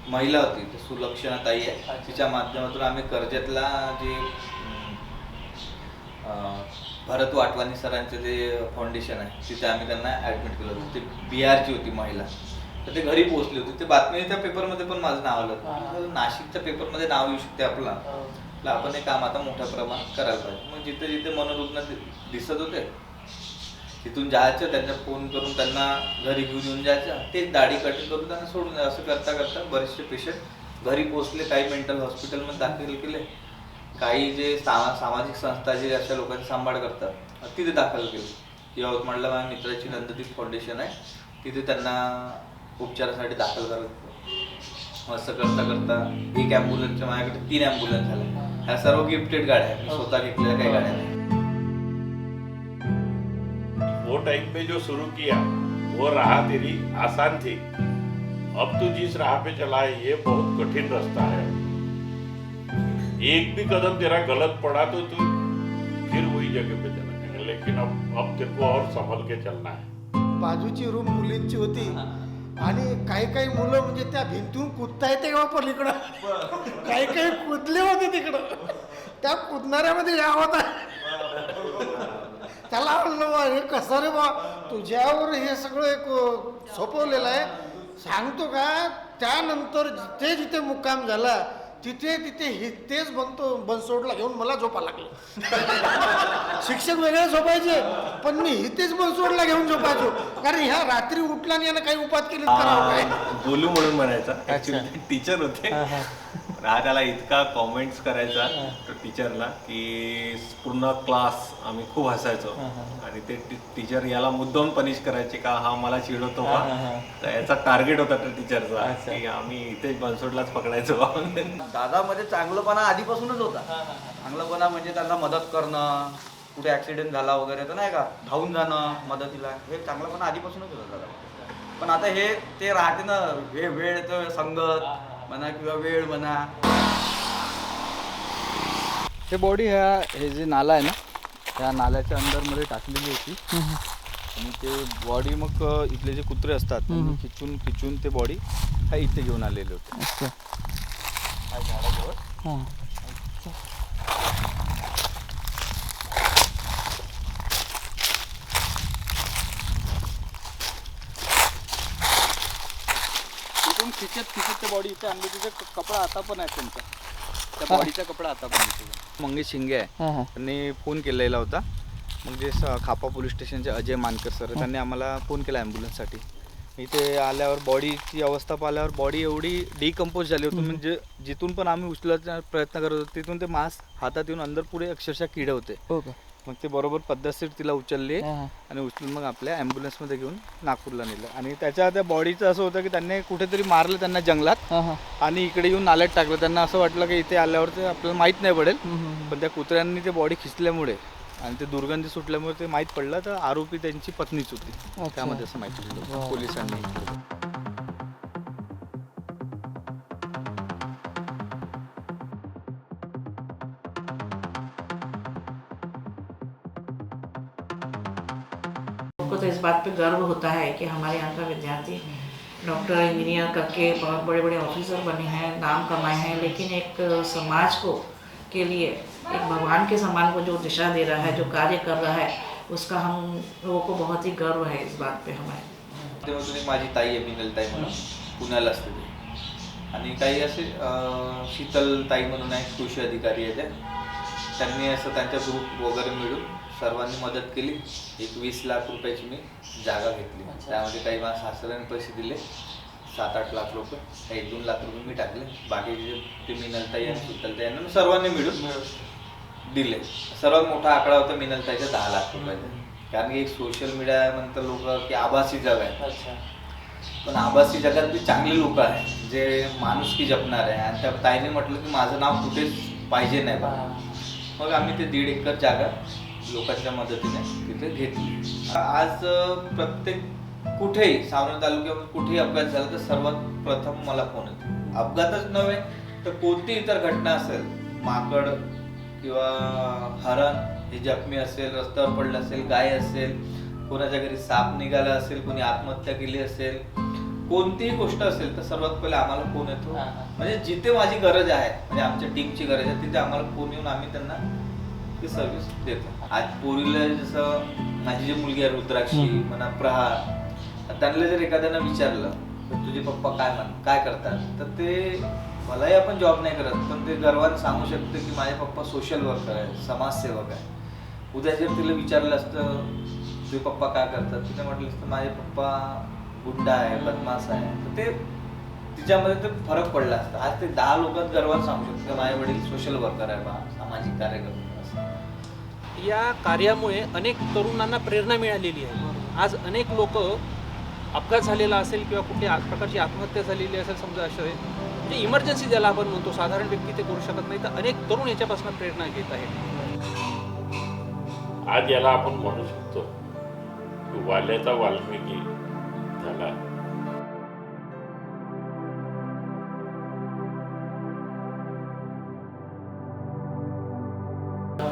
महिला होती, सुलक्षणा ताई आहे, तिच्या माध्यमातून आम्ही कर्जतला जे भरत वाटवानी सरांचे जे फाउंडेशन आहे तिथे आम्ही त्यांना ॲडमिट केलं होतं. ते बिहारची होती महिला, तर ते घरी पोहोचली होती. ते बातमी त्या पेपरमध्ये पण माझं नाव आलं, नाशिकच्या पेपरमध्ये नाव येऊ शकते आपला, आपण हे काम आता मोठ्या प्रमाणात करायला पाहिजे. मग जिथे जिथे मनोरुग्ण दिसत होते तिथून जायचं, त्यांना फोन करून त्यांना घरी घेऊन येऊन जायचं, तेच दाढी कटिंग करून त्यांना सोडून द्यायचं. असं करता करता बरेचसे पेशंट घरी पोहोचले, काही मेंटल हॉस्पिटलमध्ये दाखल केले, काही जे सामाजिक संस्था जे अशा लोकांचा सांभाळ करतात तिथे दाखल केले. यवतमाळला माझ्या मित्राची नंददीप फाउंडेशन आहे, तिथे त्यांना उपचारासाठी दाखल करायचं. असं करता करता एक ॲम्ब्युलन्सच्या माझ्याकडे 3 ॲम्ब्युलन्स झाल्या. ह्या सर्व गिफ्टेड गाड्या आहेत, स्वतः घेतलेल्या काही गाड्या नाही. वो टाइम पे जो शुरू किया वो राह तेरी आसान थी, अब तू जिस राह पे चला है ये बहुत कठिन रास्ता है. एक भी कदम तेरा गलत पड़ा तो तू फिर वही जगह पे चला जाएगा, लेकिन अब तेरे को और संभल के चलना है. बाजूची रूम मुलींची होती आणि काही मुलं म्हणजे त्या भिंतीहून कुदता येते का पलीकडं, काही कुदले होते तिकडं. त्या कुदणाऱ्यामध्ये या होता. त्याला म्हणलं बा हे कसं रे बा तुझ्यावर हे सगळं एक सोपवलेलं आहे. सांगतो का त्यानंतर जिथे जिथे मुक्काम झाला तिथे तिथे तेच बनसोडला घेऊन मला झोपा लागलं. शिक्षक वेगळे झोपायचे पण मी हितेच बनसोडला घेऊन झोपायचो. कारण ह्या रात्री उठला आणि यानं काही उपात केली करावं काय. बोलू म्हणून म्हणायचा. ऍक्च्युली टीचर होते. हा त्याला इतका कॉमेंट्स करायचा टीचरला की पूर्ण क्लास आम्ही खूप हसायचो. आणि ते टीचर याला मुद्दाम पनिश करायचे का हा मला चिडवतो का. तर याचा टार्गेट होता त्या टीचरचा की आम्ही इथे बनसोडलाच पकडायचो. दादामध्ये चांगलंपणा आधीपासूनच होता. चांगलंपणा म्हणजे त्यांना मदत करणं, कुठे ॲक्सिडेंट झाला वगैरे तर नाही का धावून जाणं मदतीला, हे चांगलंपणा आधीपासूनच होतं दादा. पण आता हे ते राहते ना वेळ तर संगत म्हणा किंवा वेळ म्हणा. हे बॉडी हे जे नाला आहे ना त्या नाल्याच्या अंदरमध्ये टाकलेली होती. आणि ते बॉडी मग इथले जे कुत्रे असतात त्यांनी खिचून ते बॉडी हा इथे घेऊन आलेले होते. तिथून खिचत ते बॉडी इथे आणली. तिचा कपडा आता पण आहे त्यांचा, त्या बॉडीचा कपडा आता पण आहे. मंगेश शिंगे आहे त्यांनी फोन केलेला होता. मग जे खापा पोलीस स्टेशनचे अजय मानकर सर त्यांनी आम्हाला फोन केला ॲम्ब्युलन्ससाठी. इथे आल्यावर बॉडीची अवस्था पाहिल्यावर बॉडी एवढी डिकम्पोज झाली होती. म्हणजे जिथून पण आम्ही उचलायचा प्रयत्न करत होतो तिथून ते मांस हातात येऊन अंदर पुढे अक्षरशः किडे होते. मग ते बरोबर पद्धतशीर तिला उचलले आणि उचलून मग आपल्या ॲम्ब्युलन्समध्ये घेऊन नागपूरला नेलं. आणि त्या बॉडीचं असं होतं की त्यांनी कुठेतरी मारलं त्यांना जंगलात आणि इकडे येऊन नाल्यात टाकलं. त्यांना असं वाटलं की इथे आल्यावर ते आपल्याला माहीत नाही पडेल. पण त्या कुत्र्यांनी ते बॉडी खिचल्यामुळे आणि ते दुर्गंधी सुटल्यामुळे ते माहीत पडलं तर आरोपी त्यांची पत्नीच होती. त्यामध्ये असं माहिती दिलं पोलिसांनी. हमको तो इस बात पे गर्व होता है कि हमारे यहाँ का विद्यार्थी डॉक्टर इंजीनियर करके बहुत बड़े बड़े ऑफिसर बने हैं, नाम कमाए हैं, लेकिन एक समाज को के लिए एक भगवान के समान को जो दिशा दे रहा है, जो कार्य कर रहा है, उसका हम लोगों को बहुत ही गर्व है इस बात पे हमारे. तेव्हा माझी ताई आहे मिनलताई म्हणून पुण्याला असते ती. आणि काही असे शीतलताई म्हणून आहे कृषी अधिकारी आहे त्यांनी असं त्यांच्या ग्रुप वगैरे मिळून सर्वांनी मदत केली. एक 20 लाख रुपयाची मी जागा घेतली. त्यामध्ये काही माझ्या सासऱ्याने पैसे दिले 7-8 लाख रुपये. काही 2 लाख रुपये मी टाकले. बाकीचे ते मिनलताई आणि शीतलताई यांना सर्वांनी मिळून दिले. सर्वात मोठा आकडा होता मिनलताईचा 10 लाख रुपयाचा. कारण की एक सोशल मीडिया म्हणतात लोक की आभासी जग आहे. पण आभासी जगात बी चांगले लोक आहेत जे माणुसकी जपणार आहे. आणि त्या ताईने म्हटलं की माझं नाव कुठेच पाहिजे नाही बा. मग आम्ही ते 1.5 एकर जागा लोकांच्या मदतीने तिथे घेतली. आज प्रत्येक कुठेही सावनेर तालुक्यामध्ये कुठेही अपघात झाला तर सर्वात प्रथम मला फोन येतो. अपघातच नव्हे तर कोणती इतर घटना असेल, माकड किंवा हरण हे जखमी असेल, रस्त्यावर पडलं असेल, गाय असेल, कोणाच्या घरी साप निघाला असेल, कोणी आत्महत्या केली असेल, कोणतीही गोष्ट असेल तर सर्वात पहिले आम्हाला फोन येतो. म्हणजे जिथे माझी गरज आहे, म्हणजे आमच्या टीमची गरज आहे, तिथे आम्हाला फोन येऊन आम्ही त्यांना ती सर्व्हिस देतो. आज पोरीला जसं माझी जी मुलगी आहे रुद्राक्षी म्हणा, प्रहार, त्यांना जर एखाद्यानं विचारलं तर तुझे पप्पा काय करतात तर ते मलाही आपण जॉब नाही करत पण ते गर्वाने सांगू शकते की माझे पप्पा सोशल वर्कर आहे, समाजसेवक आहे. उद्या जर तिला विचारलं असतं तुझे पप्पा काय करतात, तिने म्हटलं असतं माझे पप्पा गुंडा आहे, बदमाश आहे, तर ते तिच्यामध्ये ते फरक पडला असता. आज ते 10 लोकांत गर्वाने सांगू शकतो माझे वडील सोशल वर्कर आहे बा, सामाजिक कार्यकर्ते. या कार्यामुळे अनेक तरुणांना प्रेरणा मिळालेली आहे. आज अनेक लोक अपघात झालेला असेल किंवा कुठल्या प्रकारची आत्महत्या झालेली असेल, समजा असं आहे म्हणजे इमर्जन्सी ज्याला आपण म्हणतो, साधारण व्यक्ती ते करू शकत नाही, तर अनेक तरुण याच्यापासून प्रेरणा घेत आहेत. आज याला आपण म्हणू शकतो की वाल्याचा वाल्मिकी झाला.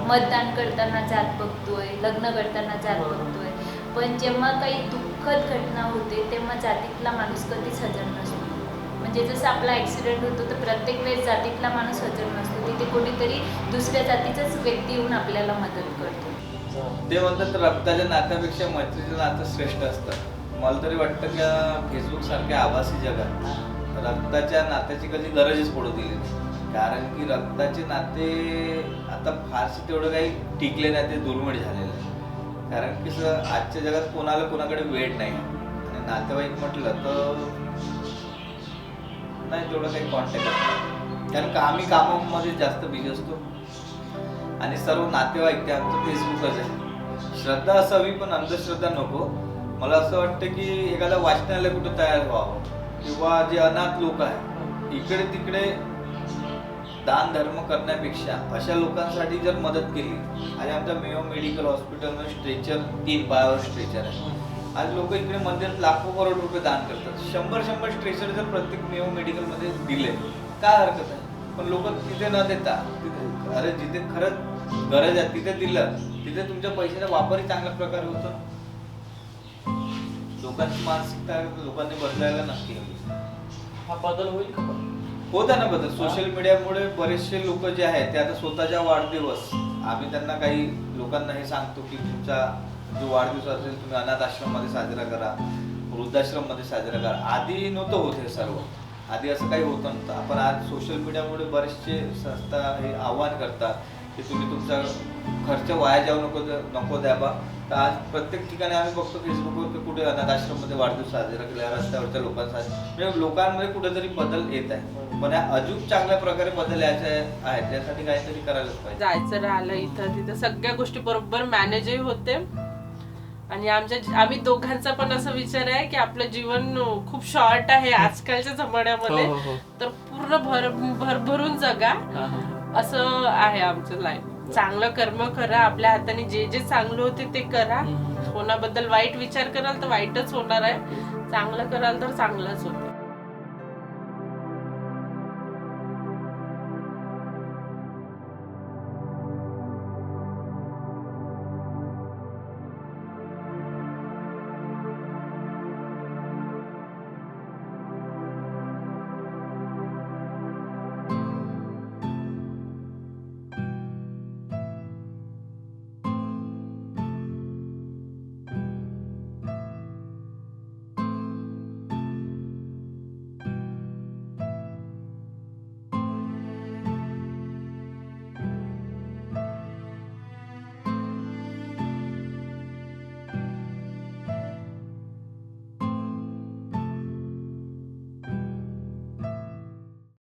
मतदान करताना जात बघतोय, लग्न करताना जात बघतोय, पण जेव्हा काही दुःखद घटना होते तेव्हा जातीतला माणूस कधीच हजर नसतो. म्हणजे जसं आपला ॲक्सिडेंट होतो तर प्रत्येक वेळेस जातीतला माणूस हजर नसतो, तिथे कोणीतरी दुसऱ्या जातीचाच व्यक्ती येऊन आपल्याला मदत करतो. ते म्हणतात रक्ताच्या नात्यापेक्षा मैत्रीचं नातं श्रेष्ठ असतं. मला तरी वाटतं की फेसबुक सारख्या आभासी जगात रक्ताच्या नात्याची कधी गरजच पडू दिली नाही. कारण की रक्ताचे नाते आता फारसे तेवढं काही टिकले नाही, ते दुर्मिळ झालेलं आहे. कारण की आजच्या जगात कोणाला कोणाकडे वेळ नाही आणि नातेवाईक म्हटलं तर नाही तेवढं काही कॉन्टॅक्ट असतं. कारण का आम्ही कामामध्ये जास्त बिझी असतो आणि सर्व नातेवाईक ते आमचं फेसबुकच आहे. श्रद्धा असावी पण अंधश्रद्धा नको. मला असं वाटतं की एखादा वाचनालय कुठं तयार व्हावं किंवा जे अनाथ लोक आहेत इकडे तिकडे दान धर्म करण्यापेक्षा अशा लोकांसाठी जर मदत केली. आणि आमच्या मेयो मेडिकल हॉस्पिटलमध्ये स्ट्रेचर 3 पायावर स्ट्रेचर आहे. आज लोक इकडे मंदिरात लाखो करोड रुपये दान करतात. 100 स्ट्रेचर जर प्रत्येक मेयो मेडिकलमध्ये दिले काय हरकत आहे. पण लोक तिथे न देता तिथे अरे जिथे खरंच गरज आहे तिथे दिलं, तिथे तुमच्या पैशाचा वापरही चांगल्या प्रकारे होतो. लोकांची मानसिकता लोकांनी बदलायला नक्की हवी. हा बदल होईल का? होता ना बदल. सोशल मीडियामुळे बरेचसे लोक जे आहेत ते आता स्वतःच्या वाढदिवस आम्ही त्यांना काही लोकांना हे सांगतो की तुमचा जो वाढदिवस असेल तुम्ही अनाथ आश्रममध्ये साजरा करा, वृद्धाश्रममध्ये साजरा करा. आधी नव्हतं होत हे सर्व. आधी असं काही होतं नव्हतं. आपण आज सोशल मीडियामुळे बरेचसे संस्था हे आव्हान करतात की तुम्ही तुमचा खर्च वाया जाऊ नको द्यावा. तर आज प्रत्येक ठिकाणी आम्ही बघतो फेसबुकवर कुठे अनाथ आश्रममध्ये वाढदिवस साजरा केला, रस्त्यावरच्या लोकांसाठी. म्हणजे लोकांमध्ये कुठेतरी बदल येत आहे. पण अजून चांगल्या प्रकारे बदल यायचे आहेत, त्यासाठी काहीतरी करायलाच पाहिजे. जायचं राहिलं इथं तिथं सगळ्या गोष्टी बरोबर मॅनेजही होते. आणि आम्ही दोघांचा पण असा विचार आहे की आपलं जीवन खूप शॉर्ट आहे आजकालच्या जमान्यामध्ये. तर पूर्ण भरभरून जगा असं आहे आमचं लाईफ. चांगलं कर्म करा, आपल्या हाताने जे जे चांगलं होते ते करा. कोणाबद्दल वाईट विचार कराल तर वाईटच होणार आहे, चांगलं कराल तर चांगलंच होतं.